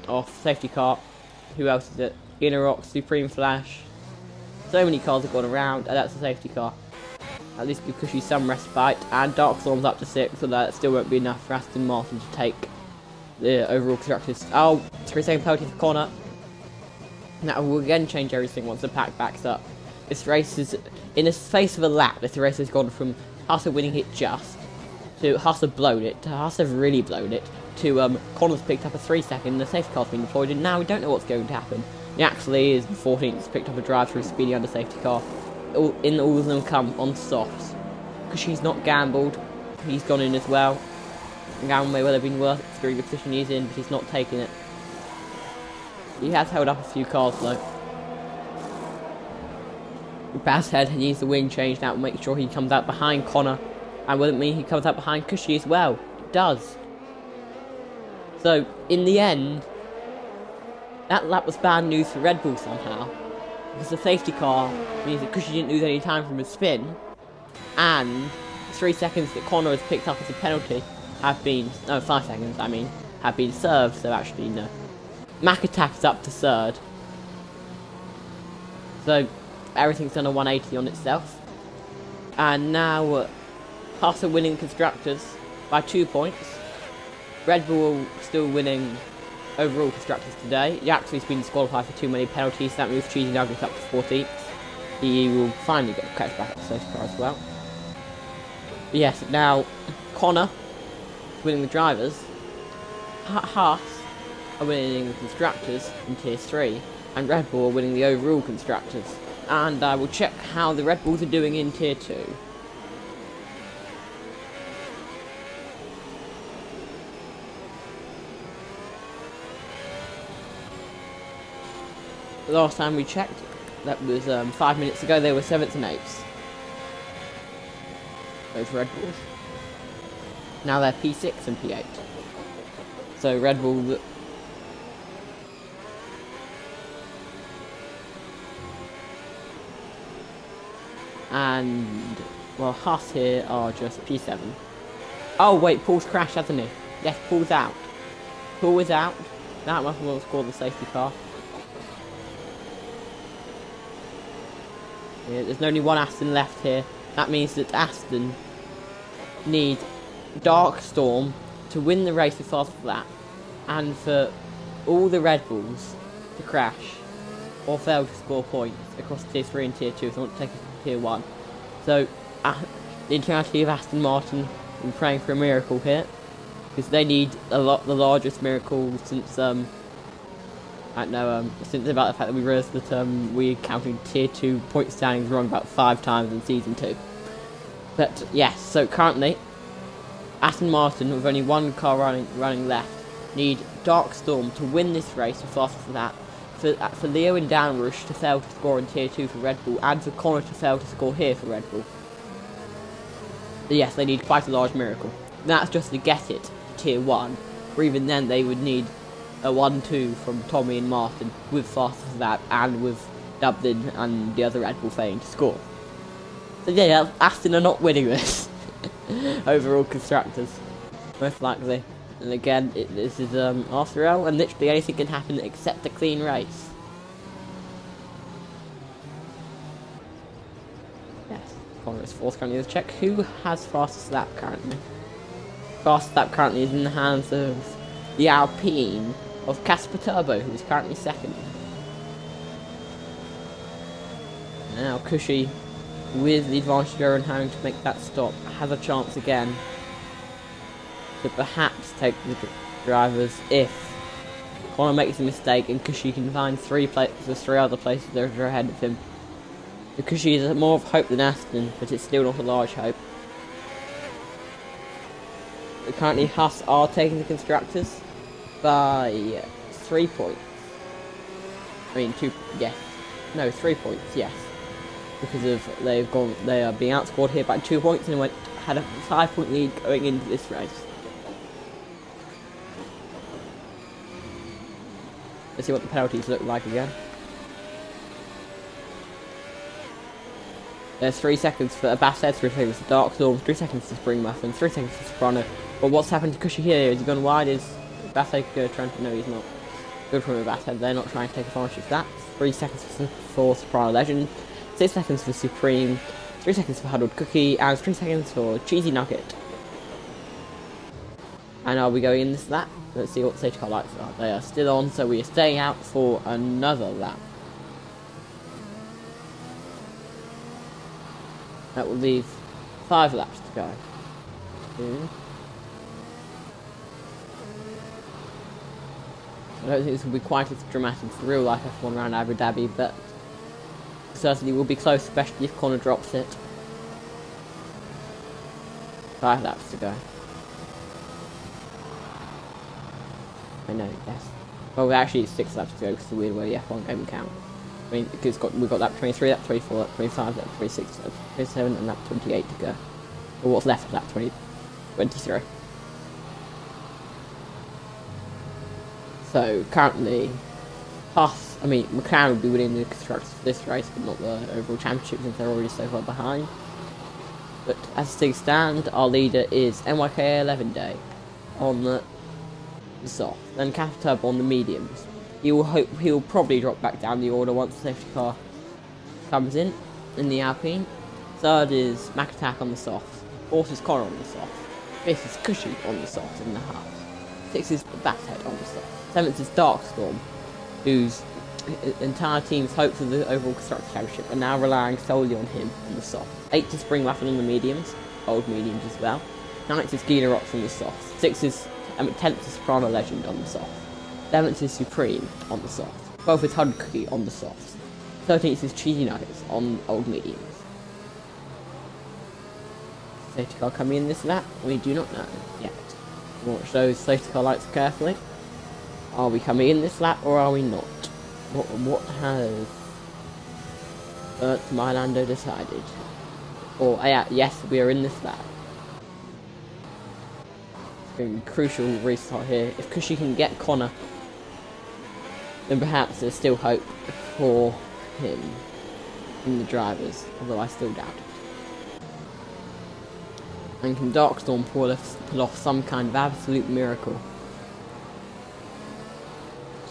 off safety car. Who else is it? Innerox, Supreme Flash. So many cars have gone around, and that's a safety car. At least give Cushy some respite. And Dark Storm's up to 6, so that still won't be enough for Aston Martin to take the overall constructors. Oh, 3-second penalty for Connor. That will again change everything once the pack backs up. This race is, in the space of a lap, this race has gone from Haas winning it just, to Haas have blown it, to Haas have really blown it, to Connor's picked up a 3-second, the safety car's been deployed, and now we don't know what's going to happen. He actually is 14th, picked up a drive through speedy under safety car. All of them come on softs. Because she's not gambled, he's gone in as well. And gamble may well have been worth it considering the position he's in, but he's not taking it. He has held up a few cars though. Basshead needs the wing changed out, make sure he comes out behind Connor. And will it mean he comes out behind Cushy as well? It does. So, in the end, that lap was bad news for Red Bull somehow. Because the safety car means that Cushy didn't lose any time from his spin. And the 3 seconds that Connor has picked up as a penalty have been, no, 5 seconds, I mean, have been served, so actually, no. Mac Attack's up to 3rd. So, everything's done a 180 on itself. And now, Haas are winning constructors by 2 points. Red Bull still winning overall constructors today. Yaxley's been disqualified for too many penalties. That moves Cheesy Nuggets up to 14th. He will finally get the catch back at the safety car as well. But yes, now Connor is winning the drivers. Haas are winning the constructors in Tier 3. And Red Bull are winning the overall constructors. And I will check how the Red Bulls are doing in Tier 2. Last time we checked, that was 5 minutes ago, they were 7th and 8th. Those Red Bulls. Now they're P6 and P8. So Red Bull... And... well, Haas here are just P7. Oh wait, Paul's crashed, hasn't he? Yes, Paul's out. Paul is out. That must have scored the safety car. Yeah, there's only one Aston left here. That means that Aston need Dark Storm to win the race with fast lap, and for all the Red Bulls to crash or fail to score points across Tier 3 and Tier 2 if they want to take it to Tier 1. So the entirety of Aston Martin will be praying for a miracle here, because they need the largest miracle since I don't know, since about the fact that we realised that we counted Tier 2 point standings wrong about 5 times in Season 2. But yes, so currently, Aston Martin, with only one car running left, need Dark Storm to win this race with fastest lap, for Leo and Downrush to fail to score in Tier 2 for Red Bull, and for Connor to fail to score here for Red Bull. But yes, they need quite a large miracle. That's just to get it to Tier 1, or even then they would need a 1-2 from Tommy and Martin with fastest lap and with Dublin and the other Red Bull failing to score. So yeah, Aston are not winning this overall constructors, most likely. And again, this is RCRL, and literally anything can happen except a clean race. Yes, Connor is 4th currently. Let's check who has fastest lap currently. Fastest lap currently is in the hands of the Alpine of Casper Turbo, who is currently second. Now Cushy, with the advantage over and having to make that stop, has a chance again to perhaps take the drivers if Connor makes a mistake and Cushy can find three other places that are ahead of him. So Cushy is more of hope than Aston, but it's still not a large hope. But currently Haas are taking the constructors by 3 points. I mean 3 points, yes. Because of they are being outscored here by 2 points and had a 5-point lead going into this race. Let's see what the penalties look like again. There's 3 seconds for Bassett, 3 seconds for Darkstorm, 3 seconds for Spring Muffin, 3 seconds for Soprano. But what's happened to Cushy here? Is he gone wide? Is Bassett trying to... No, he's not. Good from Bassett. They're not trying to take advantage of that. 3 seconds for Soprano Legend, 6 seconds for Supreme, 3 seconds for Huddled Cookie, and 3 seconds for Cheesy Nugget. And are we going in this lap? Let's see what safety car lights are. They are still on, so we are staying out for another lap. That will leave 5 laps to go. I don't think this will be quite as dramatic as the real life F1 around Abu Dhabi, but certainly will be close, especially if Connor drops it. 5 laps to go. I know, yes. Well, actually it's 6 laps to go because the weird way the F1 game counts. I mean, because we've got lap 23, lap 24, lap 25, lap 26, lap 27, and lap 28 to go. Or what's left of lap 23. So, currently, McLaren will be winning the constructors for this race, but not the overall championship since they're already so far behind. But as things stand, our leader is NYK 11 Day on the soft, then Casper Turbo on the mediums. He'll probably drop back down the order once the safety car comes in the Alpine. Third is Mac Attack on the soft. Fourth is Connor on the soft. Fifth is Cushy on the soft in the half. Sixth is Basshead on the soft. Seventh is Darkstorm, whose entire team's hopes of the overall Constructors' Championship are now relying solely on him on the soft. Eighth is Spring Muffin on the mediums, old mediums as well. Ninth is Gina Rocks on the soft. 10th is Soprano Legend on the soft. 11th is Supreme on the soft. 12th is Huddled Cookie on the soft. 13th is Cheesy Nuggets on old mediums. Safety car coming in this lap? We do not know yet. Watch those safety car lights carefully. Are we coming in this lap or are we not? What has Mylando decided? Or yes, we are in this lap. It's going to be a crucial restart here. If Cushy can get Connor, then perhaps there's still hope for him in the drivers, although I still doubt it. And can Darkstorm pull off some kind of absolute miracle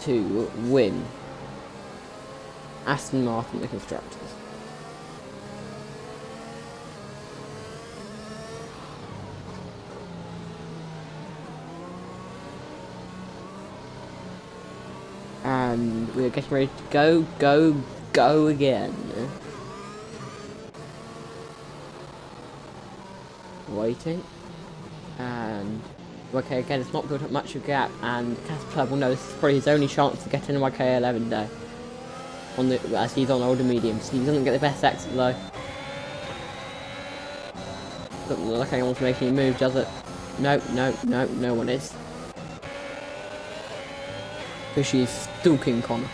to win Aston Martin the Constructors? And we're getting ready to go again. Waiting. And okay, again, it's not built up much of a gap, and Casper Turbo will know this is probably his only chance to get in NYK 11 Day. As he's on older mediums. He doesn't get the best exit though. Doesn't look like anyone's making a move, does it? No one is. Cushy is stalking Connor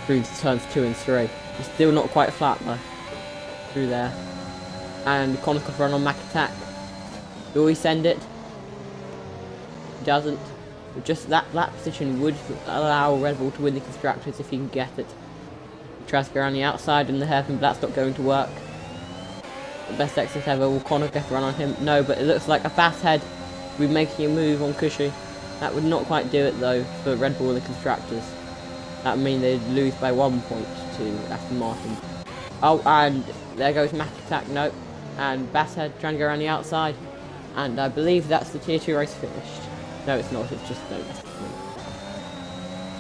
through turns 2 and 3. He's still not quite flat though. Through there. And Connor's got to run on Mac Attack. Will he send it? He doesn't. But just that position would allow Red Bull to win the Constructors if he can get it. He tries to go around the outside and the hairpin, but that's not going to work. The best exit ever. Will Connor get to run on him? No, but it looks like a Basshead will be making a move on Cushy. That would not quite do it though for Red Bull and the Constructors. That would mean they'd lose by 1 point to Aston Martin. Oh, and there goes Mac Attack, nope. And Basshead trying to go around the outside. And I believe that's the Tier 2 race finished. No, it's not, it's just no.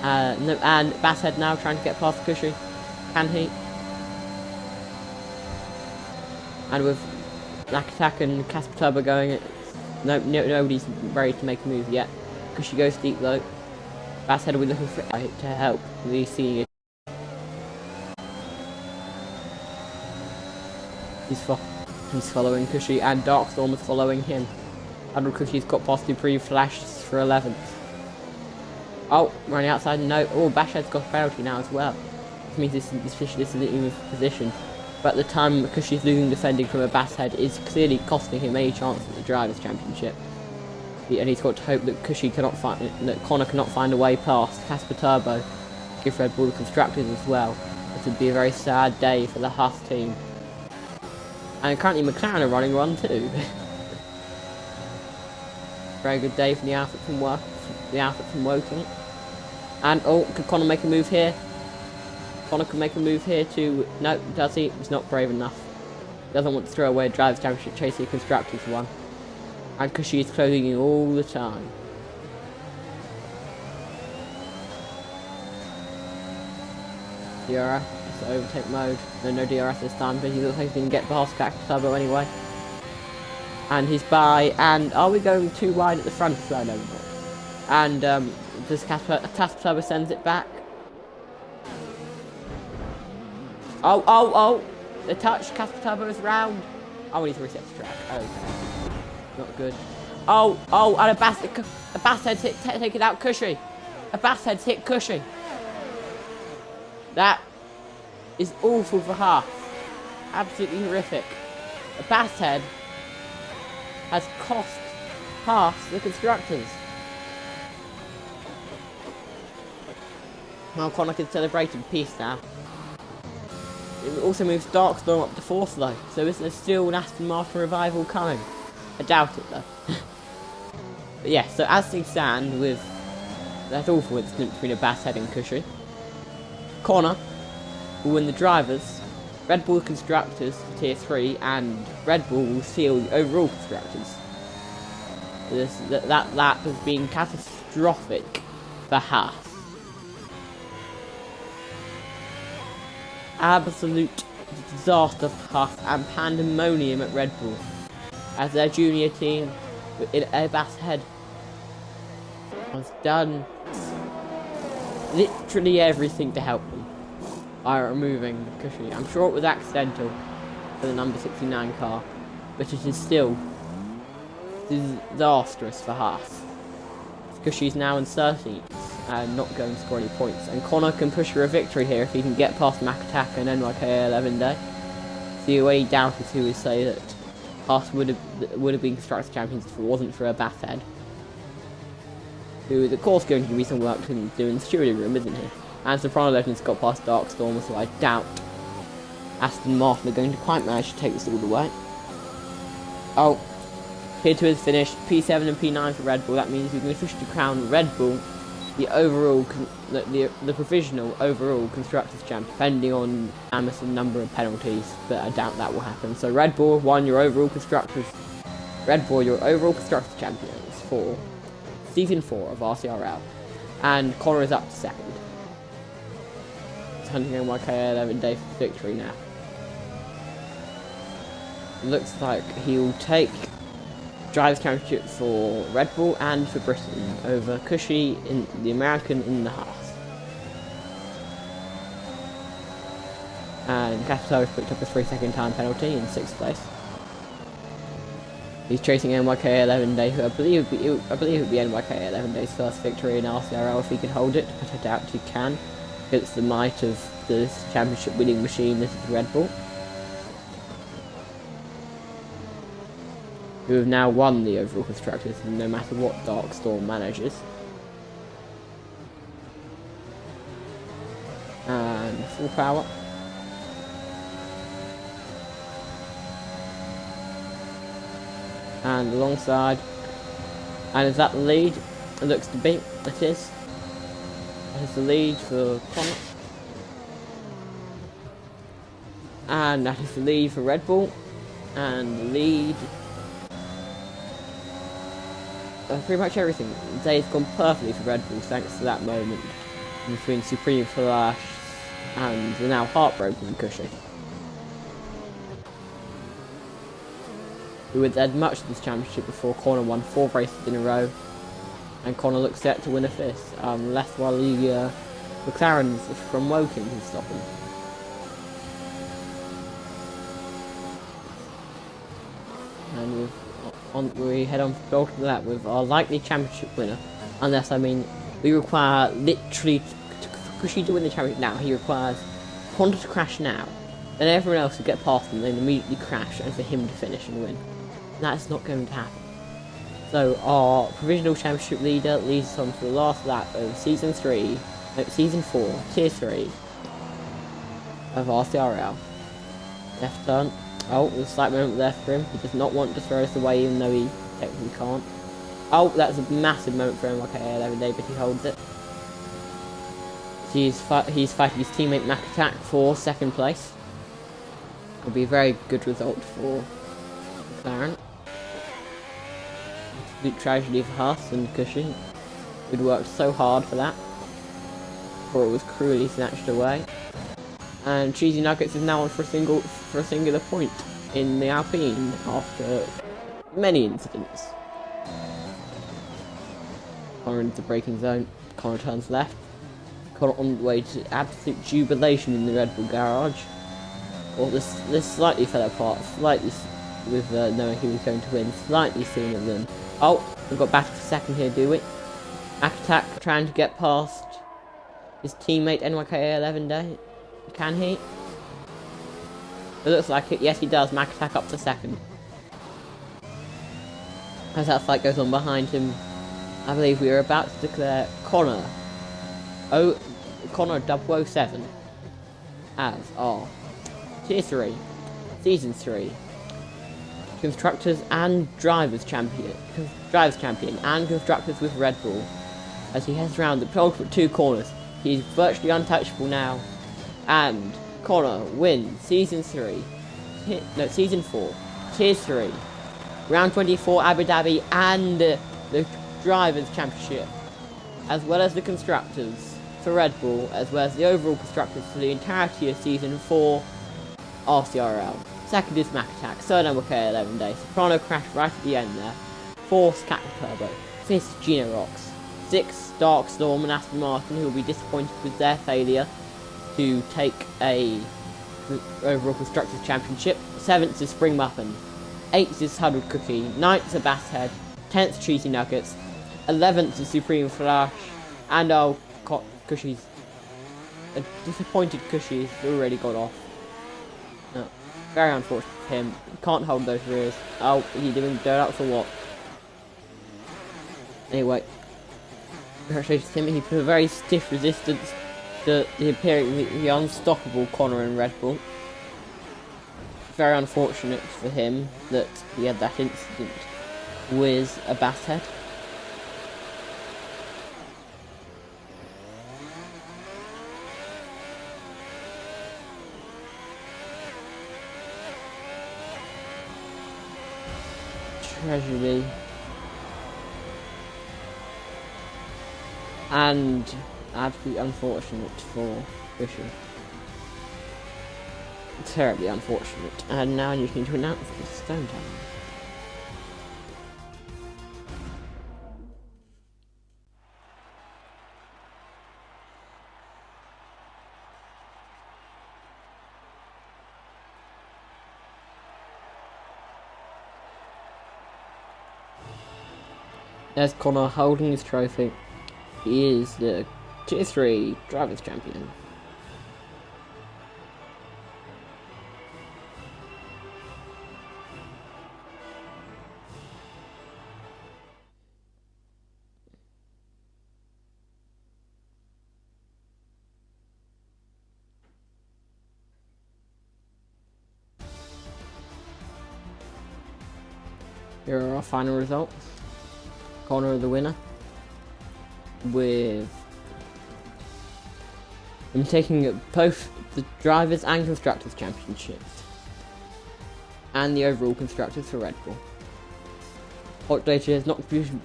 No, and Basshead now trying to get past Cushy. Can he? And with Lack Attack and Casper Turbo going, nobody's ready to make a move yet. Cushy goes deep low. Basshead will be looking for to help the senior. He's following Cushy, and Darkstorm is following him. And Cushy's got possibly pre-flashes for 11th. Oh, running outside, no. Oh, Basshead's got a penalty now as well. This means this isn't even position. But at the time Cushy's losing defending from a Basshead is clearly costing him any chance at the Drivers' Championship. And he's got to hope that Connor cannot find a way past Casper Turbo. Give Red Bull the Constructors as well. This would be a very sad day for the Haas team. And currently McLaren are running one too. Very good day for the outfit from Woking. And oh, could Connor make a move here? Connor could make a move here to... No, does he? He's not brave enough. He doesn't want to throw away a Drivers' Championship chasing a Constructors one. And Cushy is closing in all the time. DRS, overtake mode. No DRS this time, but he looks like he's going to get past Casper Turbo anyway. And he's by, and are we going too wide at the front? I don't know. And does Casper Turbo sends it back? Oh! The touch, Casper Turbo is round. Oh, we need to reset the track. Okay. Not good. Oh, and a Basshead's hit, taken out Cushy. A Basshead's hit Cushy. That is awful for Haas. Absolutely horrific. A Basshead has cost Haas the Constructors. Well, Connor can celebrate in peace now. It also moves Darkstorm up to 4th though, so is there still an Aston Martin revival coming? I doubt it though. But yeah, so as things stand with that awful incident between a Basshead and Cushy, Connor will win the Drivers, Red Bull Constructors for Tier 3, and Red Bull will seal the overall Constructors. That lap has been catastrophic for Haas. Absolute disaster for Haas and pandemonium at Red Bull, as their junior team in a Basshead has done literally everything to help them by removing Cushy. I'm sure it was accidental for the number 69 car, but it is still disastrous for Haas. Cushy's now in 13th and not going to score any points, and Connor can push for a victory here if he can get past Mac Attack and NYK 11 day. The only doubt is who would say that Haas would have been Constructors Champions if it wasn't for a Basshead, who is of course going to give me some work to do in the stewarding room, isn't he? And Soprano Legend's got past Darkstorm, so I doubt Aston Martin are going to quite manage to take this all the way. Oh, Tier 2 is finished. P7 and P9 for Red Bull. That means we can officially crown Red Bull the overall, the provisional overall Constructors Champ, depending on Amazon number of penalties, but I doubt that will happen. So Red Bull won your overall Constructors. Red Bull, your overall Constructors Champions for Season 4 of RCRL, and Connor is up to 2nd. He's hunting NYK 11 day for victory now. Looks like he'll take Drivers' Championship for Red Bull and for Britain over Cushy, in the American, in the Haas. And Casper picked up a 3-second time penalty in 6th place. He's chasing NYK 11 day, who I believe would be NYK 11 day's first victory in RCRL if he can hold it, but I doubt he can. It's the might of this championship winning machine that is Red Bull, who have now won the overall Constructors, no matter what Darkstorm manages. And full power. And alongside. And is that the lead? It looks to be. It is. That is the lead for Connor. And that is the lead for Red Bull. And the lead. Pretty much everything. The day's gone perfectly for Red Bull thanks to that moment. between Supreme Flash and the now heartbroken Cushy, who had led much of this championship before Connor won 4 races in a row, and Connor looks set to win a 5th, left while the McLarens from Woking can stop him. And we head on to that with our likely championship winner, unless, I mean, we require literally for Cushy to win the championship now. He requires Honda to crash now, then everyone else to get past him, then immediately crash, and for him to finish and win. That's not going to happen. So our provisional championship leader leads us on to the last lap of season 4, tier 3 of RCRL. Left turn. Oh, there's a slight moment left for him. He does not want to throw us away, even though he technically can't. Oh, that's a massive moment for him, like every day, but he holds it. He's fighting his teammate Mac Attack for 2nd place. Will be a very good result for McLaren. Absolute tragedy for Haas and Cushy. We'd worked so hard for that, before it was cruelly snatched away. And Cheesy Nuggets is now on for a singular point in the Alpine after many incidents. Connor into the braking zone. Connor turns left. Connor on the way to absolute jubilation in the Red Bull garage. Well, this slightly fell apart, slightly with knowing who was going to win, slightly sooner than. Oh, we've got back to 2nd here, do we? Mac Attack trying to get past his teammate NYK 11 Day. Can he? It looks like it. Yes, he does. Mac Attack up to 2nd. As that fight goes on behind him, I believe we are about to declare Connor 007 as our Tier 3, Season 3 Constructors and Drivers Champion, and Constructors with Red Bull. As he heads around the penultimate 2 corners, he's virtually untouchable now. And Connor wins Season 4, Tier 3, Round 24 Abu Dhabi, and the Drivers' Championship, as well as the Constructors for Red Bull, as well as the overall Constructors for the entirety of Season 4 RCRL. 2nd is Mac Attack, 3rd MK 11 Day, Soprano crash right at the end there, 4th Cat Turbo, 5th Gina Rocks, 6th Dark Storm and Aston Martin, who will be disappointed with their failure to take a overall Constructors Championship. 7th is Spring Muffin, 8th is Huddled Cookie, 9th is Bass Head, 10th Cheesy Nuggets, 11th is Supreme Flash, and our Cushy's, a disappointed Cushy's already got off. No, very unfortunate for him. He can't hold those rears. Oh, he's doing dirt for what? Anyway, congratulations to him. He put a very stiff resistance to the unstoppable Connor and Red Bull. Very unfortunate for him that he had that incident with a bass head. Tragedy. And absolutely unfortunate for Fisher. Terribly unfortunate. And now you need to announce the Stone Town. There's Connor holding his trophy. He is the Tier 3 Drivers' Champion. Here are our final results. Connor the winner, with him taking both the Drivers' and Constructors' Championships, and the overall Constructors for Red Bull. Hot Data has not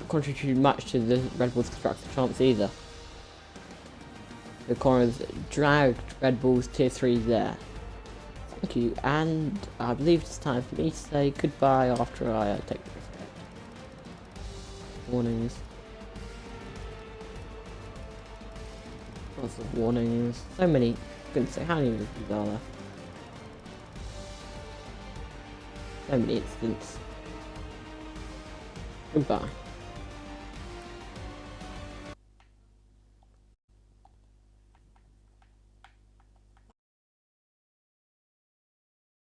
contributed much to the Red Bull's Constructors chance either. The corners dragged Red Bull's Tier 3 there. Thank you, and I believe it's time for me to say goodbye after I take the escape. Warnings. Lots of warnings. So many. Couldn't say how many of these are there. So many incidents. Goodbye.